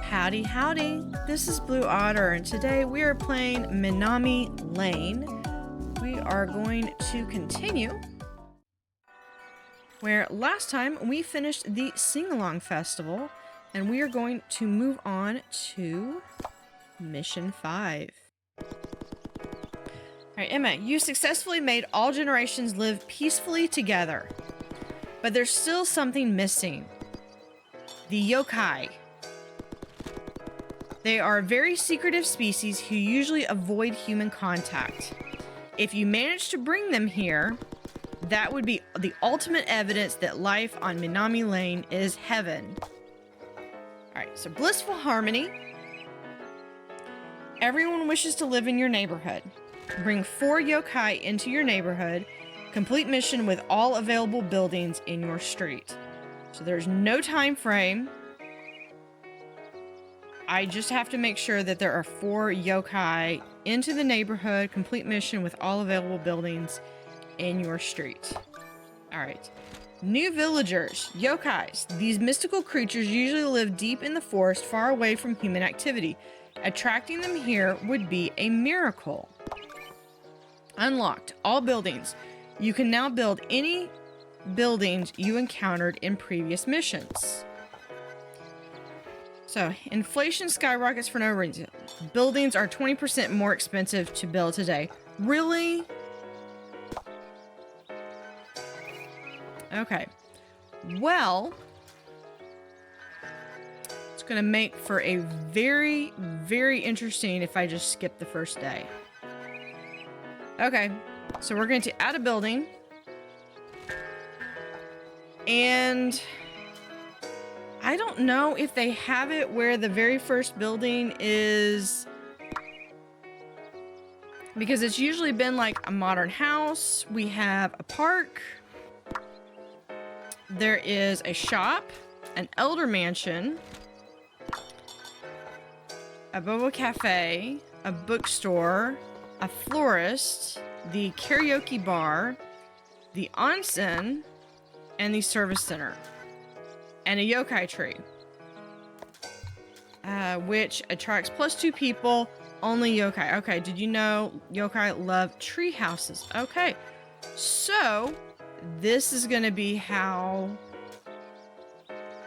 Howdy Howdy, this is Blue Otter, and today we are playing Minami Lane. We are going to continue where last time we finished the Sing-Along Festival, and we are going to move on to Mission 5. Alright, Emma, you successfully made all generations live peacefully together, but there's still something missing. The yokai. They are a very secretive species who usually avoid human contact. If you manage to bring them here, that would be the ultimate evidence that life on Minami Lane is heaven. Alright, so Blissful Harmony. Everyone wishes to live in your neighborhood. Bring 4 yokai into your neighborhood. Complete mission with all available buildings in your street. So there's no time frame. I just have to make sure that there are 4 yokai into the neighborhood. Complete mission with all available buildings in your street. Alright. New villagers. Yokais. These mystical creatures usually live deep in the forest, far away from human activity. Attracting them here would be a miracle. Unlocked. All buildings. You can now build any buildings you encountered in previous missions. So, inflation skyrockets for no reason. Buildings are 20% more expensive to build today. Really? Okay. Well, it's going to make for a very, very interesting if I just skip the first day. Okay. So we're going to add a building. And I don't know if they have it where the very first building is, because it's usually been like a modern house. We have a park. There is a shop, an elder mansion, a Boba Cafe, a bookstore, a florist, the Karoke Bar, the Onsen, and the service center. And a Yokai Tree. Which attracts +2 people, only yokai. Okay, did you know yokai love tree houses? Okay, so this is gonna be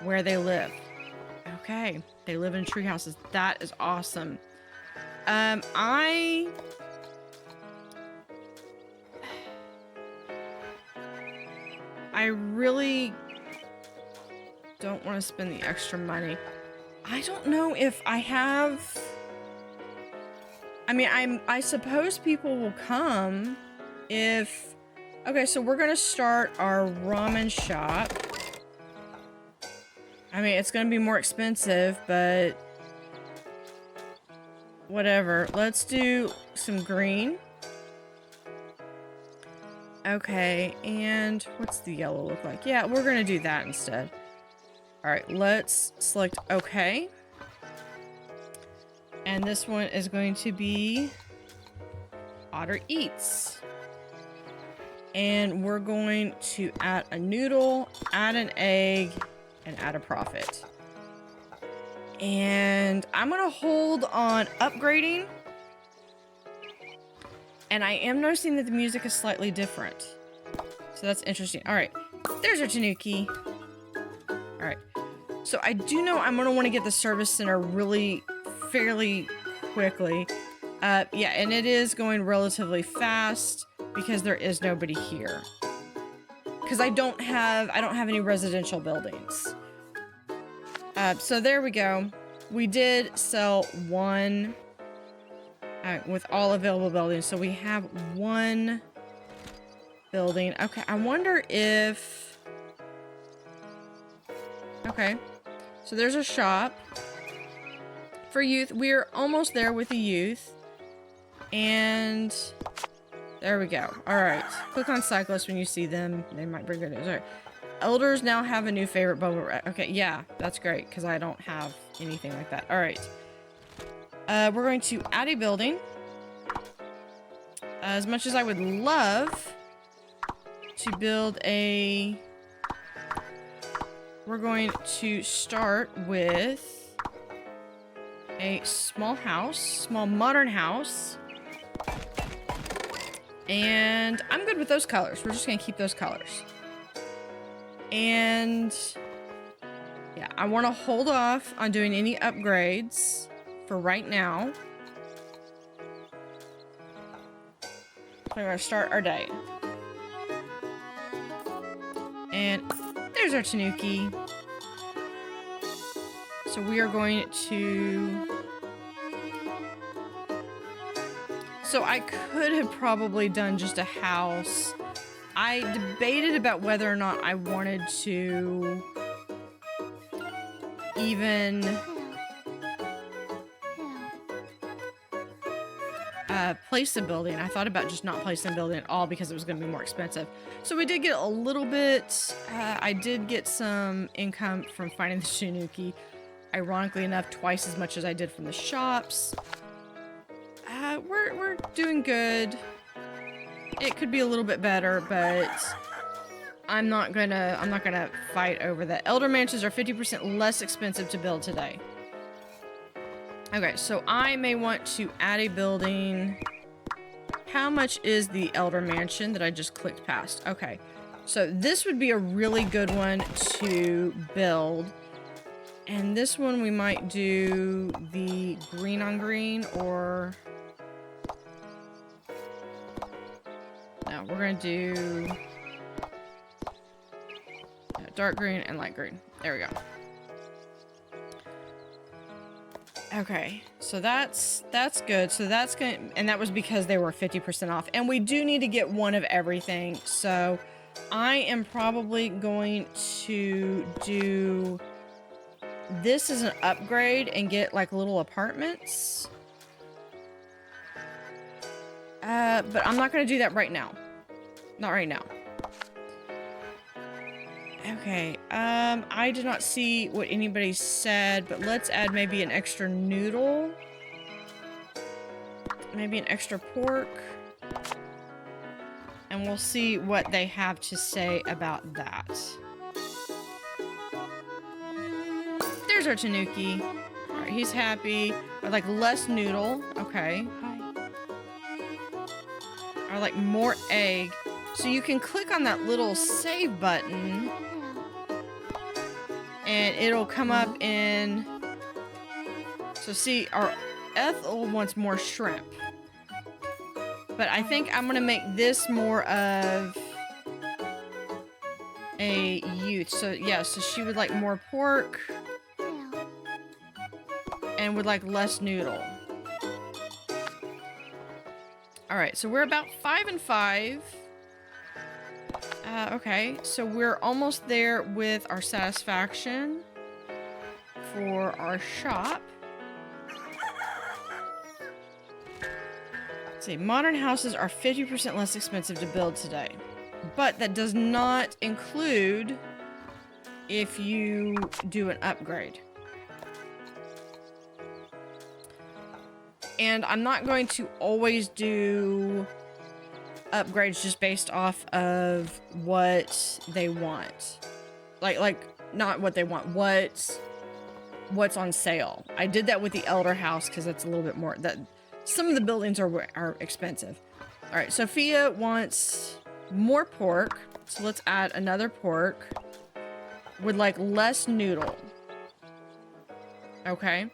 where they live. Okay, they live in tree houses. That is awesome. I really don't want to spend the extra money. I don't know if I have... I mean, I suppose people will come if... Okay, so we're gonna start our ramen shop. I mean, it's gonna be more expensive, but... whatever. Let's do some green. Okay, and what's the yellow look like? Yeah, we're gonna do that instead. Alright, let's select OK. And this one is going to be Otter Eats. And we're going to add a noodle, add an egg, and add a profit. And I'm going to hold on upgrading. And I am noticing that the music is slightly different. So that's interesting. Alright, there's our Tanuki. Alright. So I do know I'm going to want to get the service center fairly quickly. Yeah, and it is going relatively fast because there is nobody here. Because I don't have any residential buildings. So there we go. We did sell 1 with all available buildings. So we have 1 building. Okay, I wonder if... Okay. So there's a shop for youth. We're almost there with the youth. And there we go. Alright. Click on cyclists when you see them. They might bring good news. Alright. Elders now have a new favorite bubble. Okay, yeah. That's great, because I don't have anything like that. Alright. We're going to add a building. As much as I would love to build a... We're going to start with a small house, small modern house. And I'm good with those colors. We're just gonna keep those colors. And yeah, I want to hold off on doing any upgrades for right now. So we're gonna start our day. And there's our Tanuki. So we are going to... So I could have probably done just a house. I debated about whether or not I wanted to even place a building. I thought about just not placing a building at all because it was going to be more expensive. So we did get a little bit. I did get some income from finding the Tanuki. Ironically enough, twice as much as I did from the shops. We're doing good. It could be a little bit better, but I'm not gonna fight over that. Elder mansions are 50% less expensive to build today. Okay, so I may want to add a building. How much is the Elder Mansion that I just clicked past? Okay, so this would be a really good one to build. And this one we might do the green on green, or... No, we're gonna do dark green and light green. There we go. Okay, so that's good. So that's gonna, and that was because they were 50% off. And we do need to get one of everything. So I am probably going to do this as an upgrade and get like little apartments. But I'm not gonna do that right now. Not right now. Okay, I did not see what anybody said, but let's add maybe an extra noodle. Maybe an extra pork. And we'll see what they have to say about that. There's our Tanuki. Alright, he's happy. I like less noodle. Okay. I like more egg. So you can click on that little save button and it'll come up in... So see, our Ethel wants more shrimp. But I think I'm gonna make this more of a youth. So yeah, so she would like more pork and would like less noodle. Alright, so we're about 5 and 5. Okay, so we're almost there with our satisfaction for our shop. Let's see, modern houses are 50% less expensive to build today. But that does not include if you do an upgrade. And I'm not going to always do upgrades just based off of what they want. Like not what they want, what's on sale. I did that with the Elder House because it's a little bit more, that some of the buildings are expensive. All right, Sophia wants more pork, so let's add another pork with like less noodle. Okay.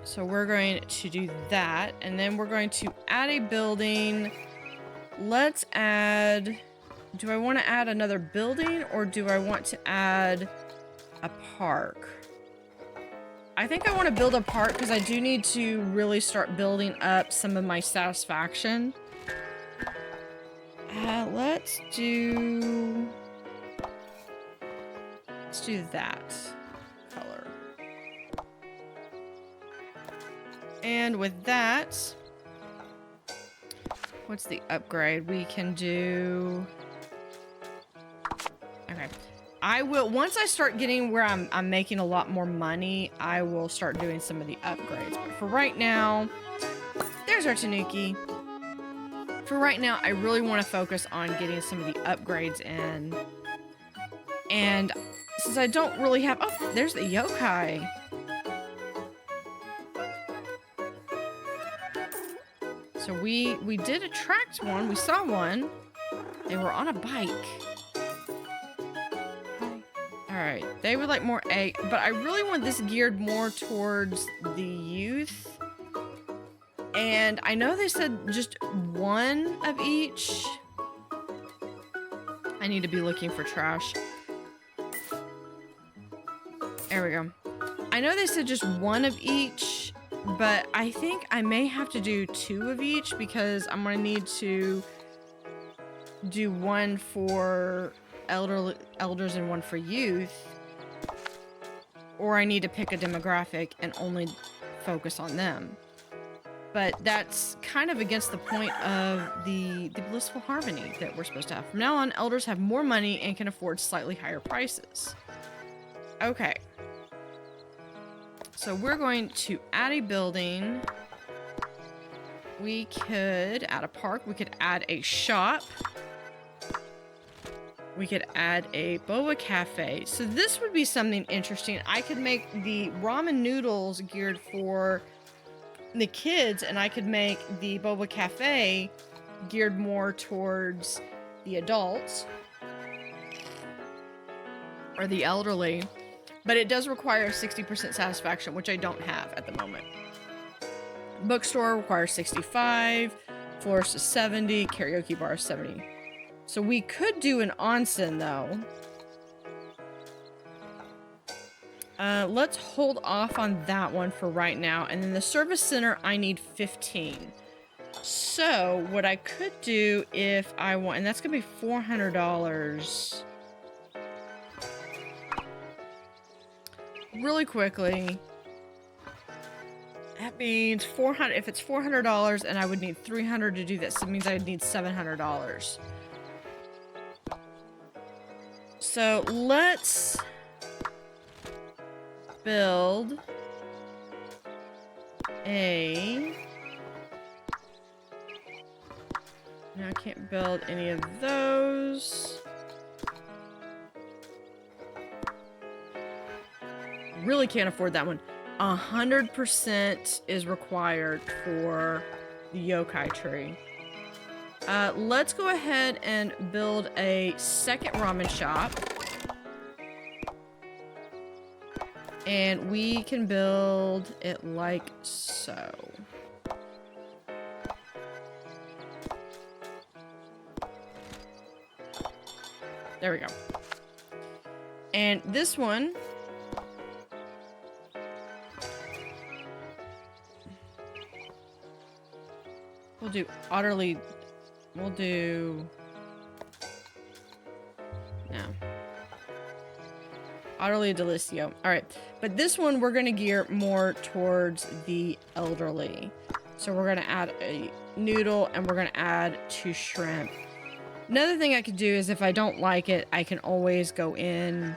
So we're going to do that, and then we're going to add a building. Let's add... Do I want to add another building, or do I want to add a park? I think I want to build a park because I do need to really start building up some of my satisfaction. Let's do that color. And with that, what's the upgrade? We can do... Okay. I will, once I start getting where I'm making a lot more money, I will start doing some of the upgrades. But for right now, there's our Tanuki. For right now, I really want to focus on getting some of the upgrades in. And since I don't really have... Oh, there's the yokai. So we did attract one. We saw one. They were on a bike. Alright, they would like more egg, but I really want this geared more towards the youth. And I know they said just one of each. I need to be looking for trash. There we go. I know they said just one of each, but I think I may have to do 2 of each because I'm going to need to do one for elders and one for youth. Or I need to pick a demographic and only focus on them. But that's kind of against the point of the blissful harmony that we're supposed to have. From now on, elders have more money and can afford slightly higher prices. Okay. So we're going to add a building. We could add a park. We could add a shop. We could add a Boba Cafe. So this would be something interesting. I could make the ramen noodles geared for the kids, and I could make the Boba Cafe geared more towards the adults or the elderly. But it does require 60% satisfaction, which I don't have at the moment. Bookstore requires 65, Florist is 70, Karoke Bar is 70. So we could do an onsen, though. Let's hold off on that one for right now. And then the service center, I need 15. So what I could do if I want, and that's going to be $400. Really quickly. That means 400. If it's $400 and I would need 300 to do this, it means I'd need $700. So let's build a... No, I can't build any of those. Really can't afford that one. 100% is required for the Yokai Tree. Let's go ahead and build a second ramen shop. And we can build it like so. There we go. And this one... We'll do utterly... We'll do... No. Utterly Delicio. Alright. But this one we're going to gear more towards the elderly. So we're going to add a noodle and we're going to add 2 shrimp. Another thing I could do is if I don't like it, I can always go in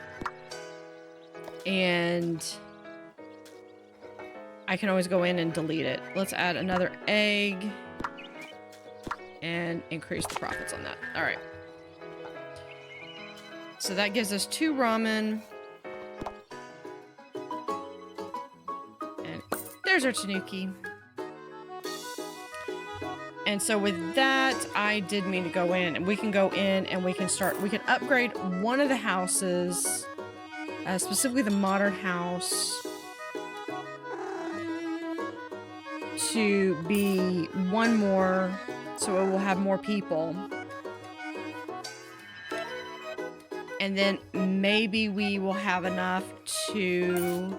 and... I can always go in and delete it. Let's add another egg. And increase the profits on that. Alright. So that gives us 2 ramen. And there's our tanuki. And so with that, I did mean to go in. And we can go in and we can start... We can upgrade one of the houses. Specifically the modern house. To be one more... So it will have more people. And then maybe we will have enough to...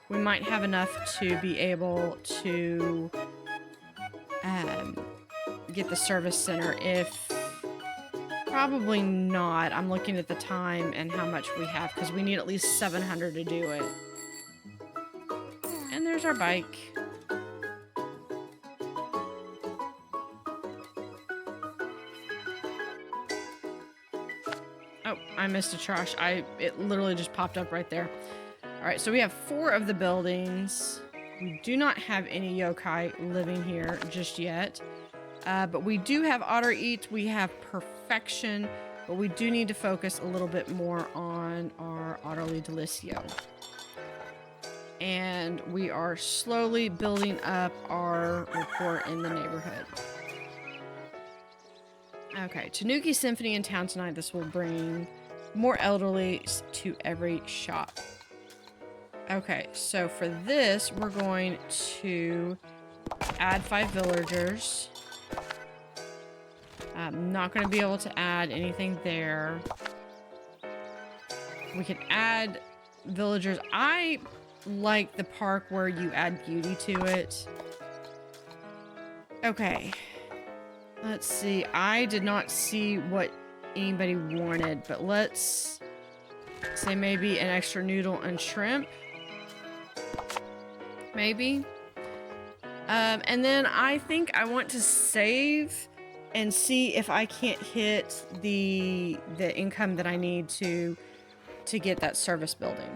We might have enough to be able to get the service center. If... Probably not. I'm looking at the time and how much we have. Because we need at least 700 to do it. And there's our bike. Oh, I missed a trash. It literally just popped up right there. Alright, so we have 4 of the buildings. We do not have any yokai living here just yet. But we do have Otter Eat. We have Perfection. But we do need to focus a little bit more on our Otterly Delicio. And we are slowly building up our rapport in the neighborhood. Okay, Tanuki Symphony in town tonight. This will bring more elderly to every shop. Okay, so for this, we're going to add 5 villagers. I'm not going to be able to add anything there. We can add villagers. I like the park where you add beauty to it. Okay. Let's see. I did not see what anybody wanted, but let's say maybe an extra noodle and shrimp. Maybe. And then I think I want to save and see if I can't hit the income that I need to get that service building.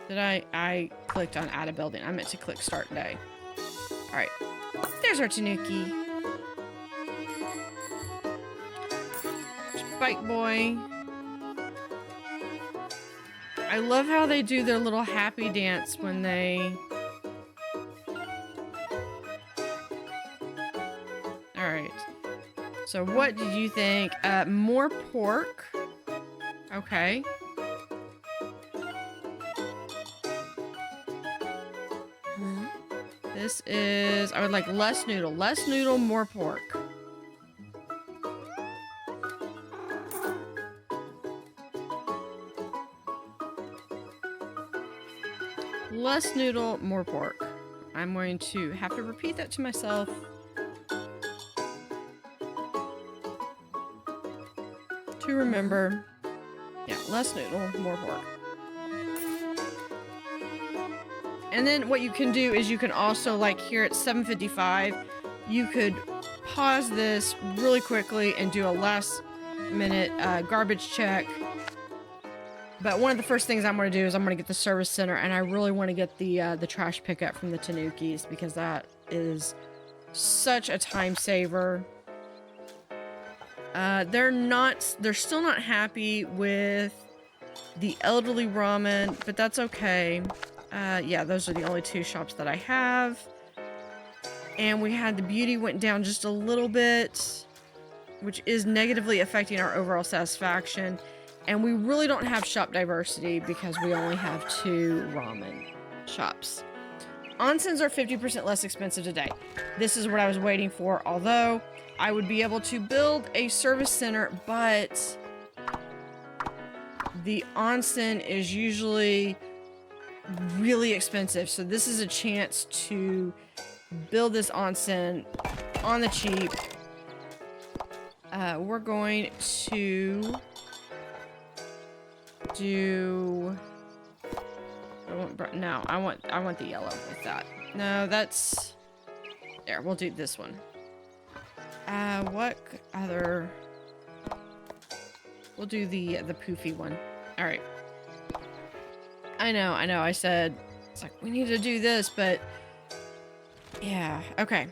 Did I clicked on add a building. I meant to click start day. All right. There's our Tanuki. Bike boy. I love how they do their little happy dance when they... Alright. So what did you think? More pork. Okay. This is... I would like less noodle. Less noodle, more pork. Less noodle, more pork. I'm going to have to repeat that to myself. To remember. Yeah, less noodle, more pork. And then what you can do is you can also, like here at 7:55, you could pause this really quickly and do a last minute garbage check. But one of the first things I'm going to do is I'm going to get the service center, and I really want to get the trash pickup from the Tanukis because that is such a time saver. They're still not happy with the elderly ramen, but that's okay. Yeah, those are the only 2 shops that I have. And we had the beauty went down just a little bit, which is negatively affecting our overall satisfaction. And we really don't have shop diversity because we only have 2 ramen shops. Onsens are 50% less expensive today. This is what I was waiting for, although I would be able to build a service center, but the onsen is usually really expensive. So this is a chance to build this onsen on the cheap. We're going to do... No, I want the yellow with that. No, that's... There, we'll do this one. What other... We'll do the poofy one. Alright. I know, I said... It's like, we need to do this, but... Yeah, okay.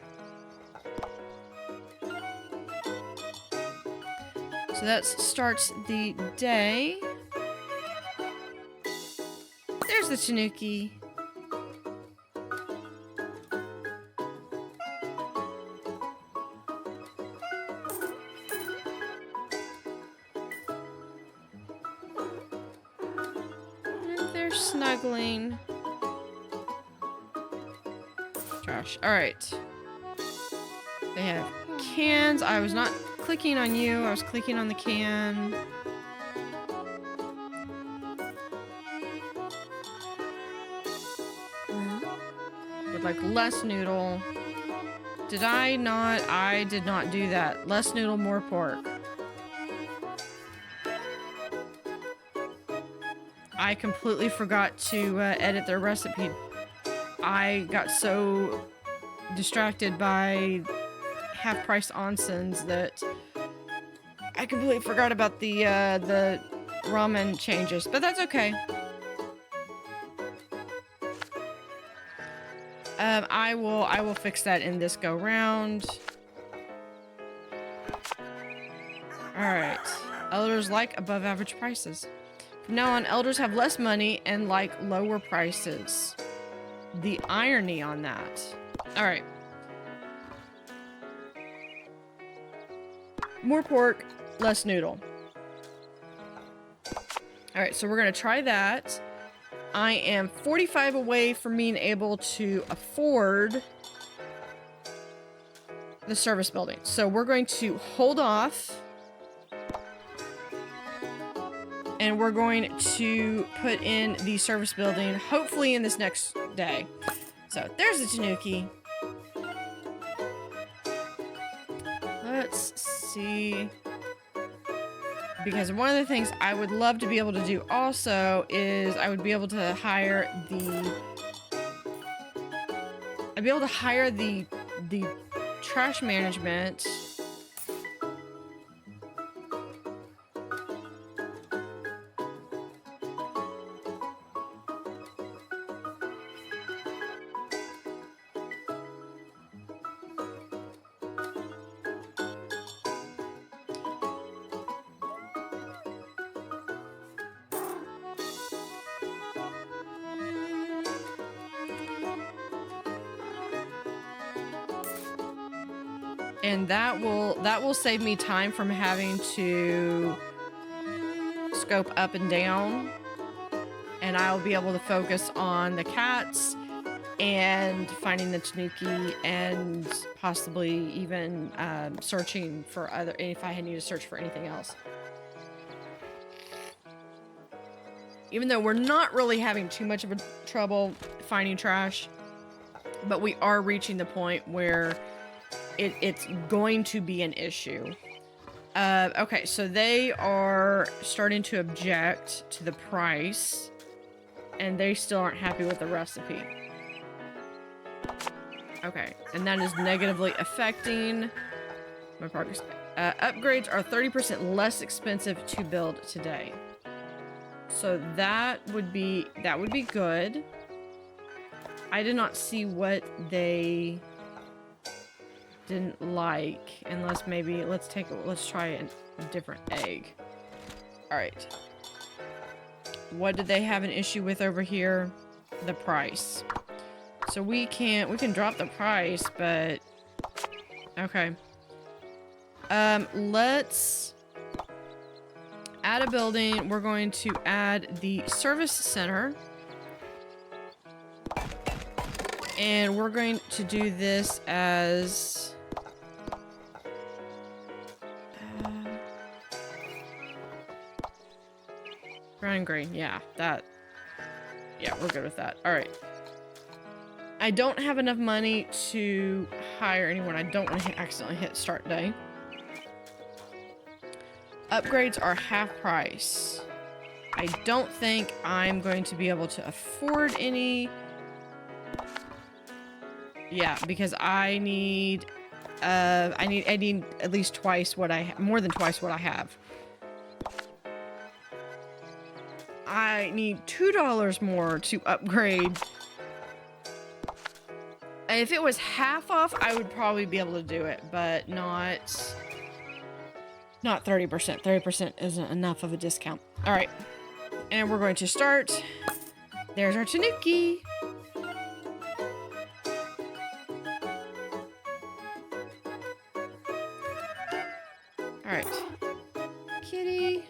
So that starts the day. There's the Tanuki. And they're snuggling. Trash. Alright. They have cans. I was not clicking on you. I was clicking on the can. Would like less noodle. Did I not? I did not do that. Less noodle, more pork. I completely forgot to edit their recipe. I got so distracted by half-price onsens that I completely forgot about the ramen changes, but that's okay. I will fix that in this go round. Alright. Elders like above average prices. From now on, elders have less money and like lower prices. The irony on that. Alright. More pork, less noodle. Alright, so we're gonna try that. I am 45 away from being able to afford the service building. So we're going to hold off. And we're going to put in the service building, hopefully in this next day. So there's the Tanuki. Let's see. Because one of the things I would love to be able to do also is I would be able to hire the... I'd be able to hire the trash management. And that will save me time from having to scope up and down. And I'll be able to focus on the cats and finding the Tanuki and possibly even searching for other, if I need to search for anything else. Even though we're not really having too much of a trouble finding trash, but we are reaching the point where it's going to be an issue. Okay, so they are starting to object to the price, and they still aren't happy with the recipe. Okay, and that is negatively affecting my progress. Upgrades are 30% less expensive to build today. So that would be good. I did not see what they didn't like, unless maybe let's try a different egg. All right. What did they have an issue with over here? The price. So we can drop the price, but okay. Let's add a building. We're going to add the service center. And we're going to do this as brown and green. Yeah, we're good with that. All right. I don't have enough money to hire anyone. I don't want to accidentally hit start day. Upgrades are half price. I don't think I'm going to be able to afford any. Yeah, because I need at least twice what more than twice what I have. I need $2 more to upgrade. If it was half off, I would probably be able to do it, but not 30%. 30% isn't enough of a discount. All right, and we're going to start. There's our Tanuki. All right, kitty.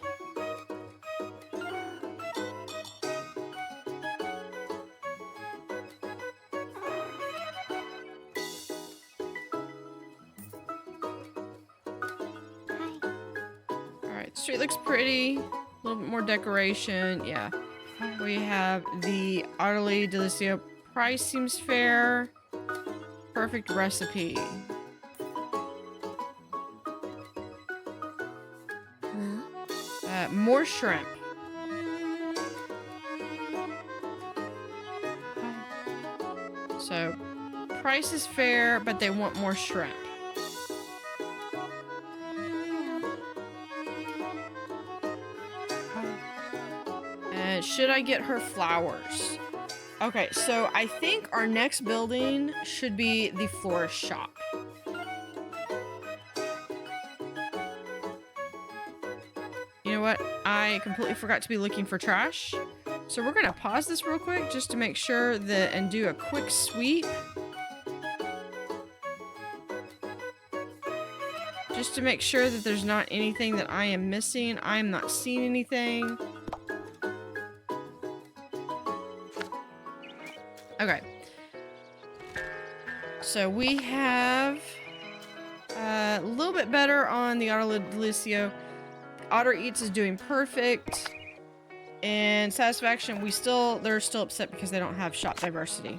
Street looks pretty. A little bit more decoration. Yeah. We have the utterly delicious price seems fair. Perfect recipe. More shrimp. So price is fair, but they want more shrimp. Should I get her flowers? Okay, so I think our next building should be the Florist shop. You know what? I completely forgot to be looking for trash. So we're gonna pause this real quick just to make sure that and do a quick sweep. Just to make sure that there's not anything that I am missing. I am not seeing anything. Okay. So we have a little bit better on the Otter Delicio. Otter Eats is doing perfect. And Satisfaction, they're still upset because they don't have shop diversity.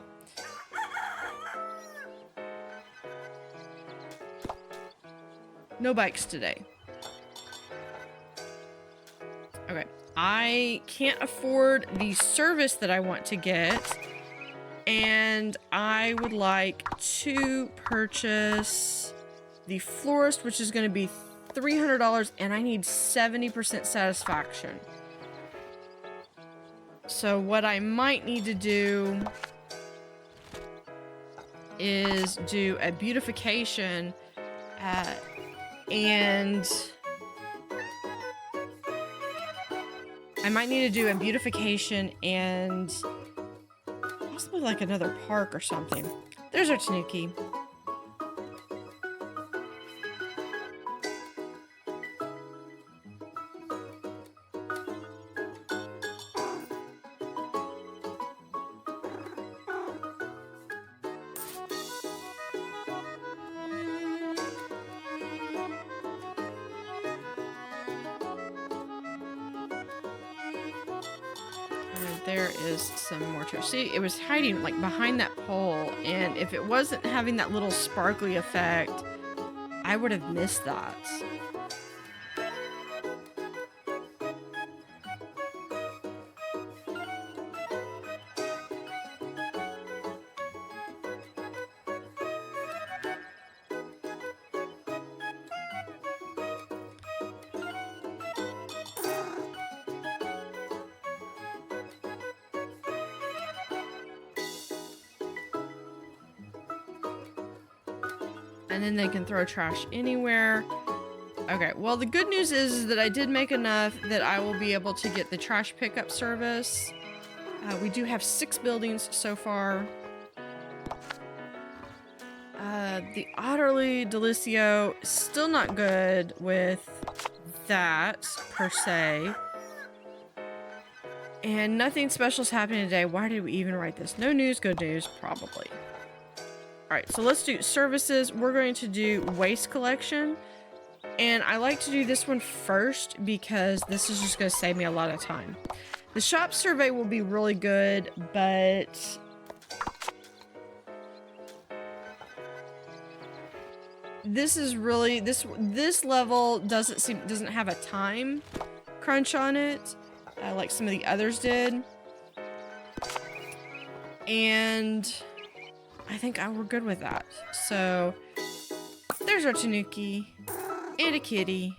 No bikes today. Okay. I can't afford the service that I want to get. And I would like to purchase the Florist, which is going to be $300, and I need 70% satisfaction. So what I might need to do is do a beautification and I might need to do a beautification and possibly like another park or something. There's our Tanuki. There is some more trash. See, it was hiding like behind that pole, and if it wasn't having that little sparkly effect, I would have missed that. And then they can throw trash anywhere. Okay, well, the good news is that I did make enough that I will be able to get the trash pickup service. We do have 6 buildings so far. The Otterly Delicio, still not good with that, per se. And nothing special is happening today. Why did we even write this? No news, good news, probably. Alright, so let's do services. We're going to do waste collection. And I like to do this one first because this is just going to save me a lot of time. The shop survey will be really good, but this is really this level doesn't have a time crunch on it, like some of the others did. And I think we're good with that. So there's our Tanuki and a kitty.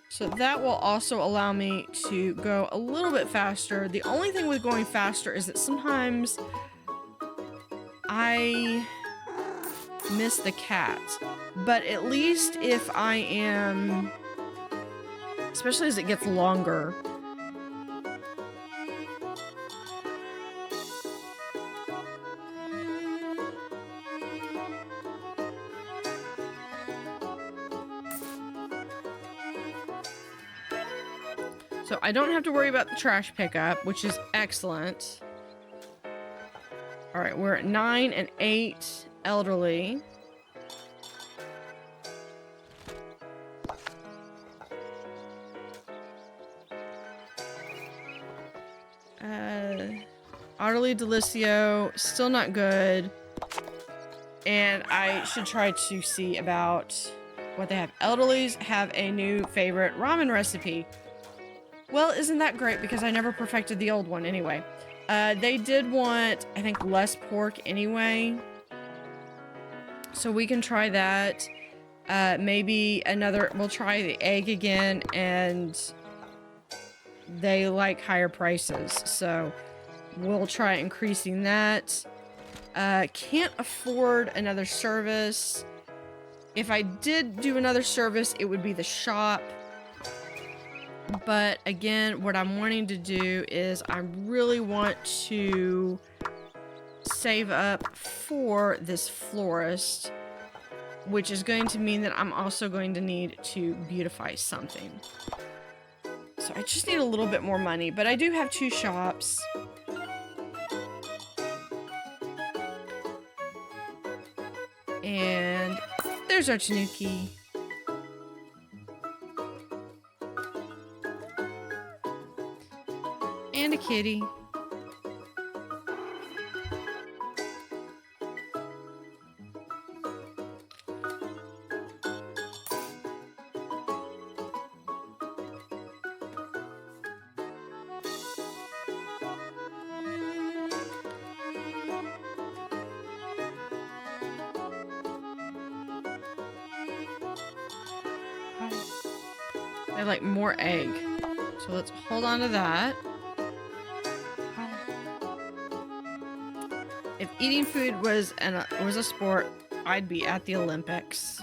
So that will also allow me to go a little bit faster. The only thing with going faster is that sometimes I miss the cat. But at least if I am, especially as it gets longer, so I don't have to worry about the trash pickup, which is excellent. All right, we're at 9 and 8 elderly. Otterly Delicio, still not good. And I should try to see about what they have. Elderlies have a new favorite ramen recipe. Well, isn't that great? Because I never perfected the old one anyway. They did want, I think, less pork anyway. So we can try that. Maybe another, we'll try the egg again, and they like higher prices, so we'll try increasing that. Can't afford another service. If I did do another service, it would be the shop. But again, what I'm wanting to do is I really want to save up for this florist, which is going to mean that I'm also going to need to beautify something. So I just need a little bit more money, but I do have 2 shops. And there's our Tanuki. And a kitty. I like more egg. So let's hold on to that. If eating food was a sport, I'd be at the Olympics.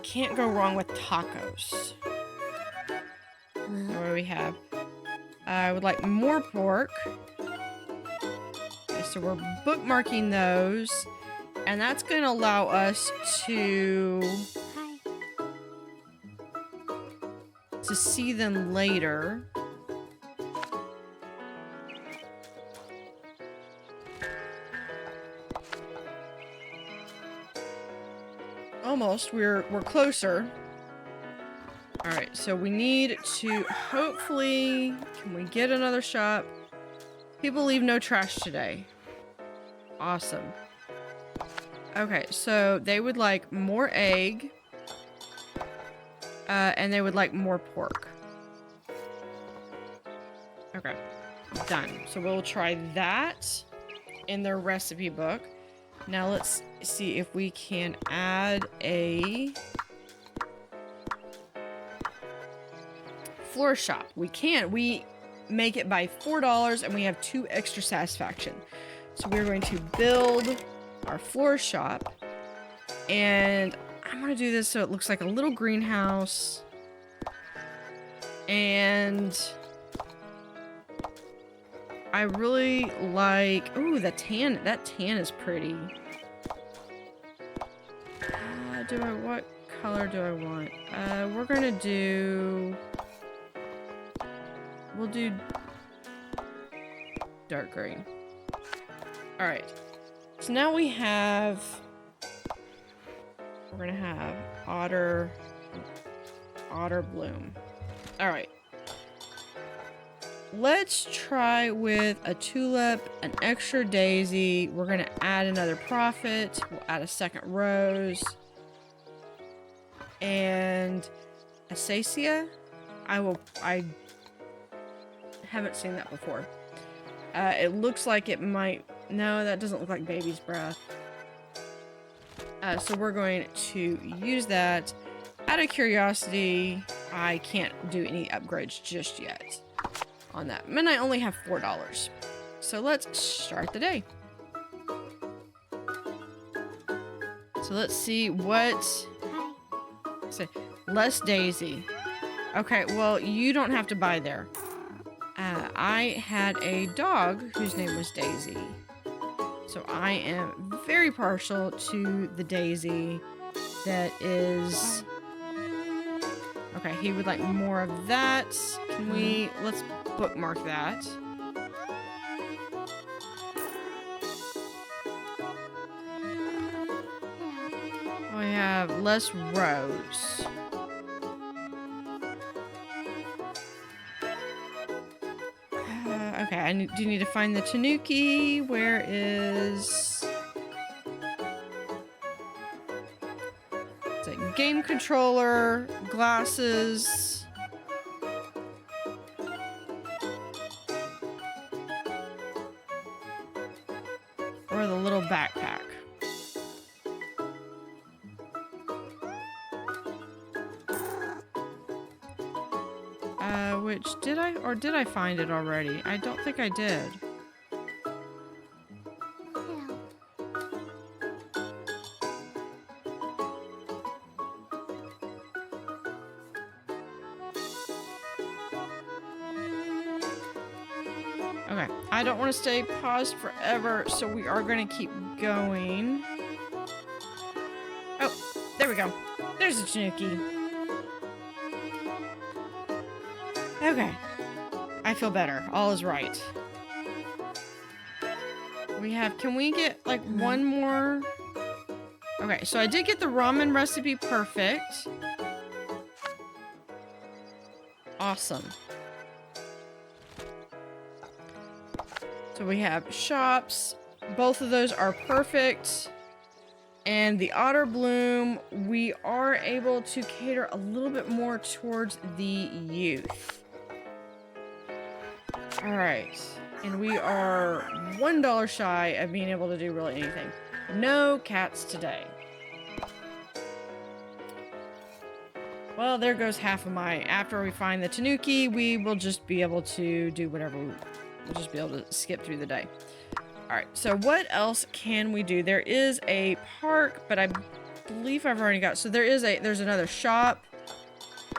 Can't go wrong with tacos. What do we have? I would like more pork. Okay, so we're bookmarking those. And that's going to allow us to see them later. Almost. We're closer. All right, so we need to hopefully, can we get another shop? People leave no trash today. Awesome. Okay, so they would like more egg, and they would like more pork. Okay, done. So we'll try that in their recipe book. Now let's see if we can add a floor shop. We can. We make it by $4 and we have 2 extra satisfaction. So we're going to build our floor shop, and I'm going to do this so it looks like a little greenhouse. And I really like, ooh, that tan is pretty. What color do I want? We'll do dark green. All right. So now we're gonna have otter bloom. All right. Let's try with a tulip, an extra daisy. We're gonna add another prophet. We'll add a second rose. And a Acacia. I haven't seen that before. It looks like it might, no, that doesn't look like baby's breath. So we're going to use that. Out of curiosity, I can't do any upgrades just yet on that. And I only have $4. So let's start the day. So let's see what... Say, less daisy. Okay, well, you don't have to buy there. I had a dog whose name was Daisy. So I am very partial to the daisy that is... Okay, he would like more of that. Let's bookmark that. We have less rose. Okay, I do need to find the Tanuki. Where is... It's like game controller, glasses. Or the little backpack. Which did I find it already? I don't think I did. Okay, I don't want to stay paused forever, so we are going to keep going. Oh, there we go. There's a Tanuki. Okay. I feel better. All is right. Can we get like one more? Okay, so I did get the ramen recipe perfect. Awesome. So we have shops. Both of those are perfect. And the Otter Bloom, we are able to cater a little bit more towards the youth. All right. And we are $1 shy of being able to do really anything. No cats today. Well, there goes half of my... After we find the Tanuki, we will just be able to do whatever. We'll just be able to skip through the day. Alright, so what else can we do? There is a park, but I believe I've already got... So there's another shop.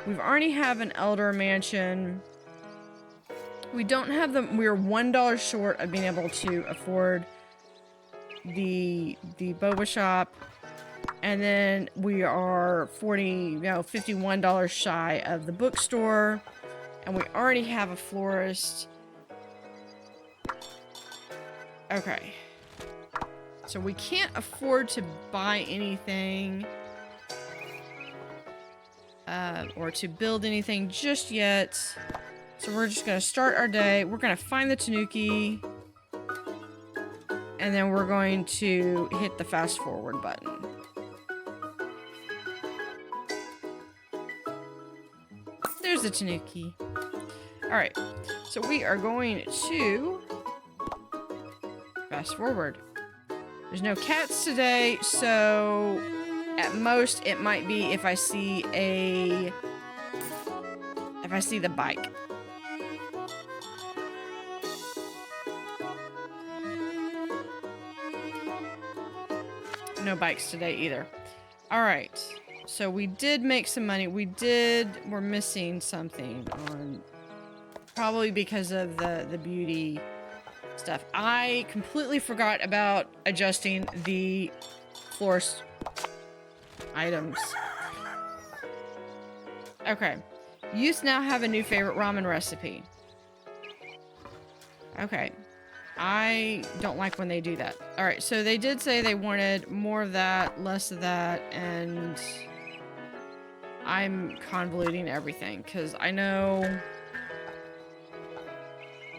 We've already have an elder mansion. We don't have them. We're $1 short of being able to afford the boba shop. And then we are $51 shy of the bookstore. And we already have a florist. Okay. So we can't afford to buy anything. Or to build anything just yet. So we're just going to start our day. We're going to find the Tanuki. And then we're going to hit the fast forward button. There's the Tanuki. Alright. So we are going to fast forward. There's no cats today, so at most it might be if I see the bike. No bikes today either. All right. So we did make some money. We're missing something on, probably because of the beauty stuff. I completely forgot about adjusting the florist items. Okay. Youth now have a new favorite ramen recipe. Okay. I don't like when they do that. Alright, so they did say they wanted more of that, less of that, and I'm convoluting everything, because I know...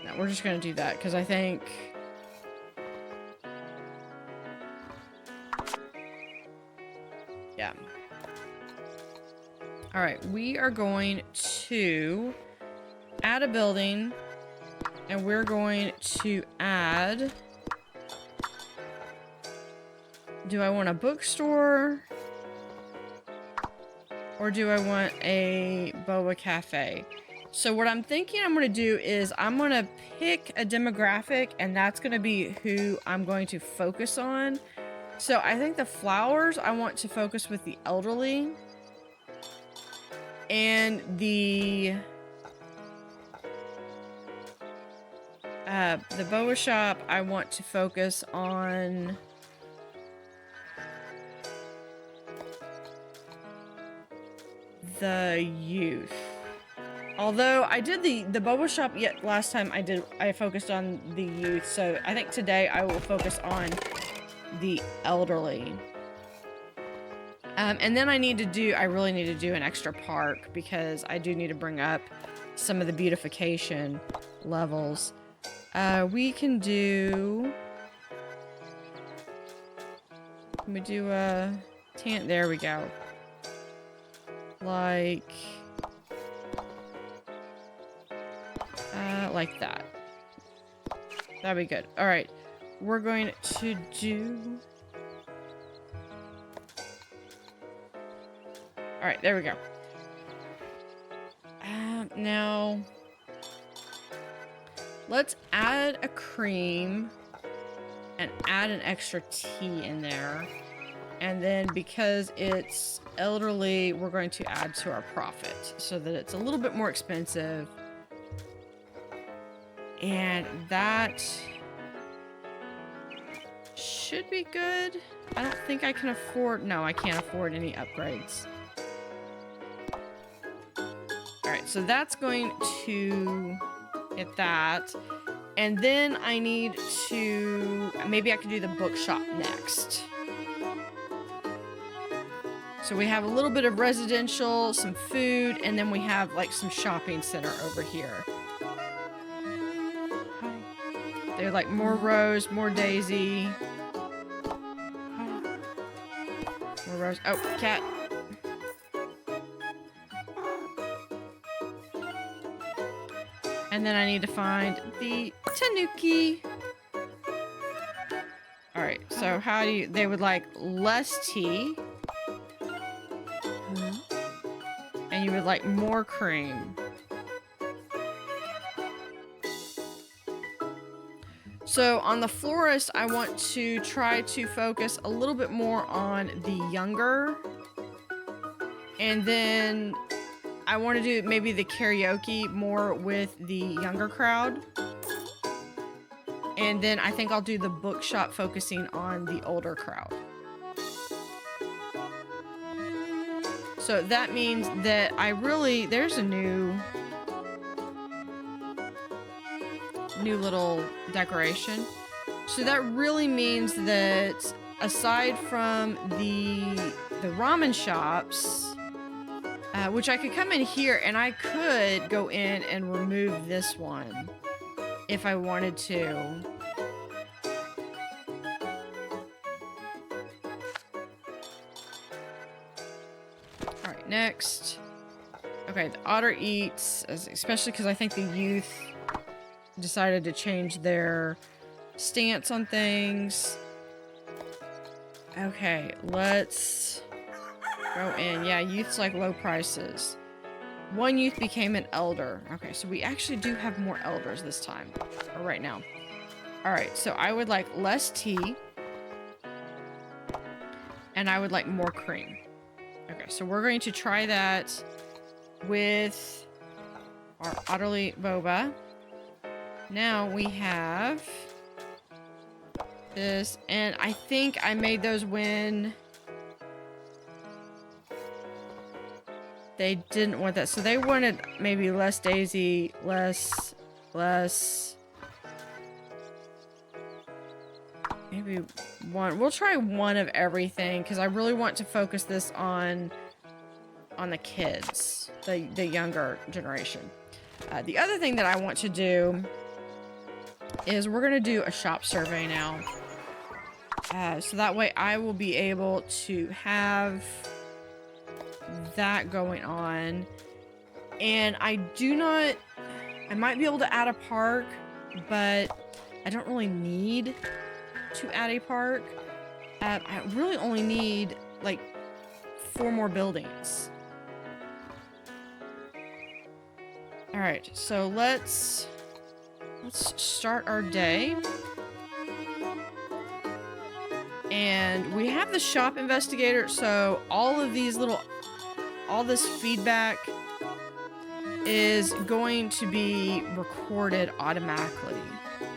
No, we're just going to do that, because I think... Yeah. Alright, we are going to add a building... And we're going to add... Do I want a bookstore? Or do I want a Boba Cafe? So what I'm thinking I'm going to do is I'm going to pick a demographic, and that's going to be who I'm going to focus on. So I think the flowers, I want to focus with the elderly. And the boba shop, I want to focus on the youth. Although I did the boba shop last time I focused on the youth, so I think today I will focus on the elderly. And then I really need to do an extra park, because I do need to bring up some of the beautification levels. We can do... Can we do a... There we go. Like that. That'd be good. Alright. we're going to do... Alright, there we go. Now, let's add a cream and add an extra tea in there. And then because it's elderly, we're going to add to our profit so that it's a little bit more expensive. And that should be good. I don't think I can afford... No, I can't afford any upgrades. Alright, so that's going to get that. And then I need to... Maybe I could do the bookshop next. So we have a little bit of residential, some food, and then we have like some shopping center over here. They're like more Rose, more Daisy. More Rose. Oh, cat. And then I need to find the Tanuki. Alright, so how do you... They would like less tea. And you would like more cream. So on the Florist, I want to try to focus a little bit more on the younger. And then I want to do maybe the karaoke more with the younger crowd. And then I think I'll do the bookshop focusing on the older crowd. So that means that I really... There's a new little decoration. So that really means that aside from the ramen shops, which I could come in here and I could go in and remove this one if I wanted to. Alright, next. Okay, the Otter Eats, especially because I think the youth decided to change their stance on things. Okay, let's go in. Yeah, youth's like low prices. One youth became an elder. Okay, so we actually do have more elders this time. Or right now. Alright, so I would like less tea. And I would like more cream. Okay, so we're going to try that with our Otterly Boba. Now we have this, and I think I made those when they didn't want that. So they wanted maybe less Daisy, less, maybe one. We'll try one of everything because I really want to focus this on the kids, the younger generation. The other thing that I want to do is we're going to do a shop survey now. So that way I will be able to have that going on. And I might be able to add a park, but I don't really need to add a park. I really only need like 4 more buildings. Alright, so let's start our day. And we have the shop investigator, so all this feedback is going to be recorded automatically.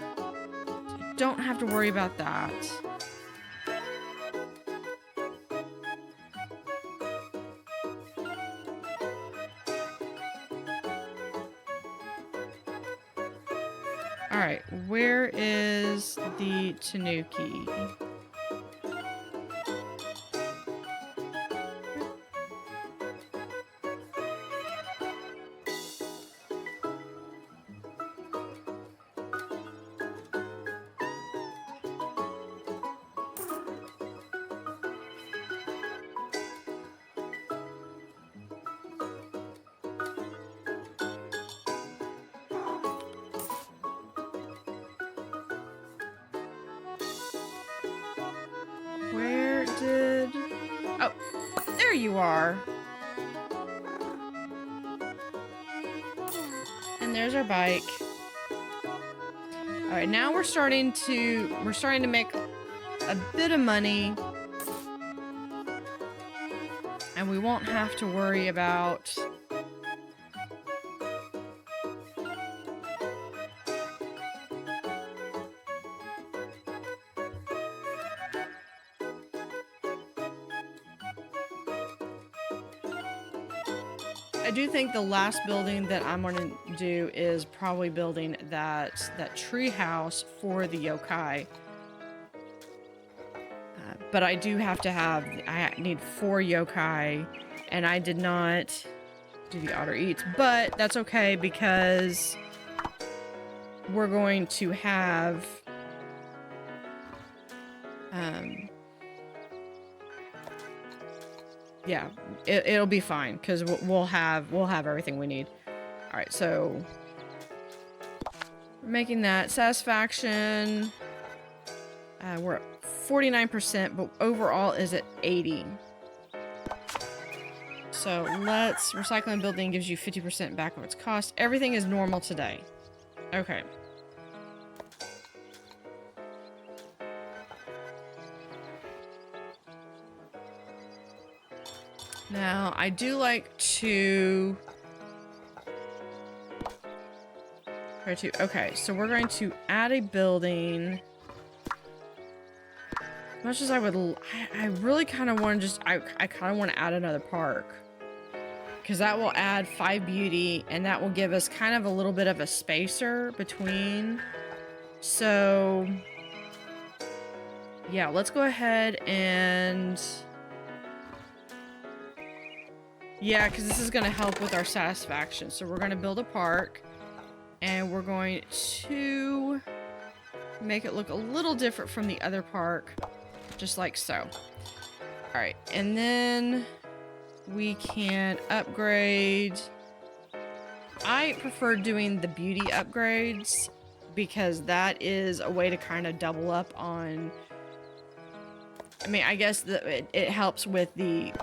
So don't have to worry about that. Alright, where is the Tanuki? where did... Oh, there you are. And there's our bike. All right, now we're starting to make a bit of money. And we won't have to worry about... I do think the last building that I'm going to do is probably building that tree house for the yokai. But I do have to have, I need 4 yokai, and I did not do the otter eats, but that's okay because we're going to have, yeah, it'll be fine because we'll have everything we need. All right, so we're making that satisfaction. We're at 49%, but overall is at 80. So let's recycling building gives you 50% back of its cost. Everything is normal today. Okay. Now, I do like to... Okay, so we're going to add a building. As much as I would... I really kind of want to just... I kind of want to add another park. Because that will add 5 beauty, and that will give us kind of a little bit of a spacer between. So... yeah, let's go ahead and... yeah, because this is going to help with our satisfaction. So we're going to build a park. And we're going to make it look a little different from the other park. Just like so. Alright, and then we can upgrade. I prefer doing the beauty upgrades because that is a way to kind of double up on... I mean, I guess it helps with the...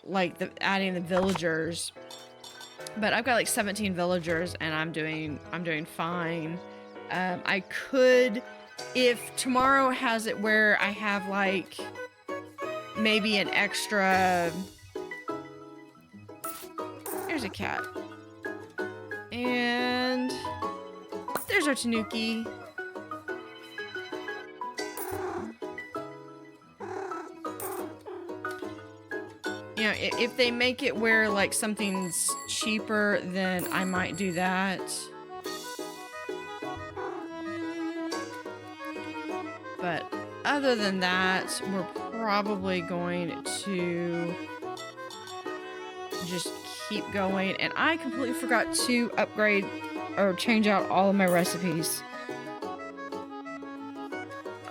like adding the villagers, but I've got like 17 villagers and I'm doing fine. I could, if tomorrow has it where I have like maybe an extra... here's a cat, and there's our tanuki. You know, if they make it where, like, something's cheaper, then I might do that. But other than that, we're probably going to just keep going. And I completely forgot to upgrade or change out all of my recipes.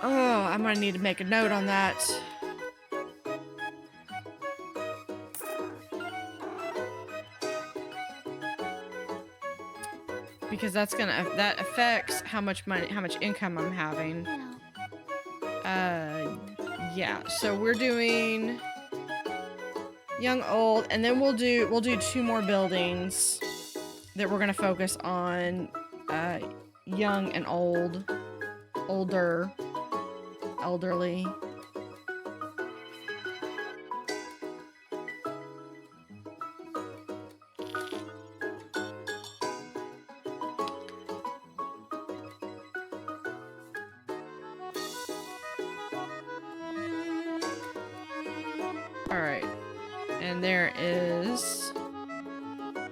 Oh, I'm gonna need to make a note on that. Because that affects how much money, how much income I'm having. Yeah, so we're doing young, old, and then we'll do 2 more buildings that we're gonna focus on young and old, elderly. Alright, and there is the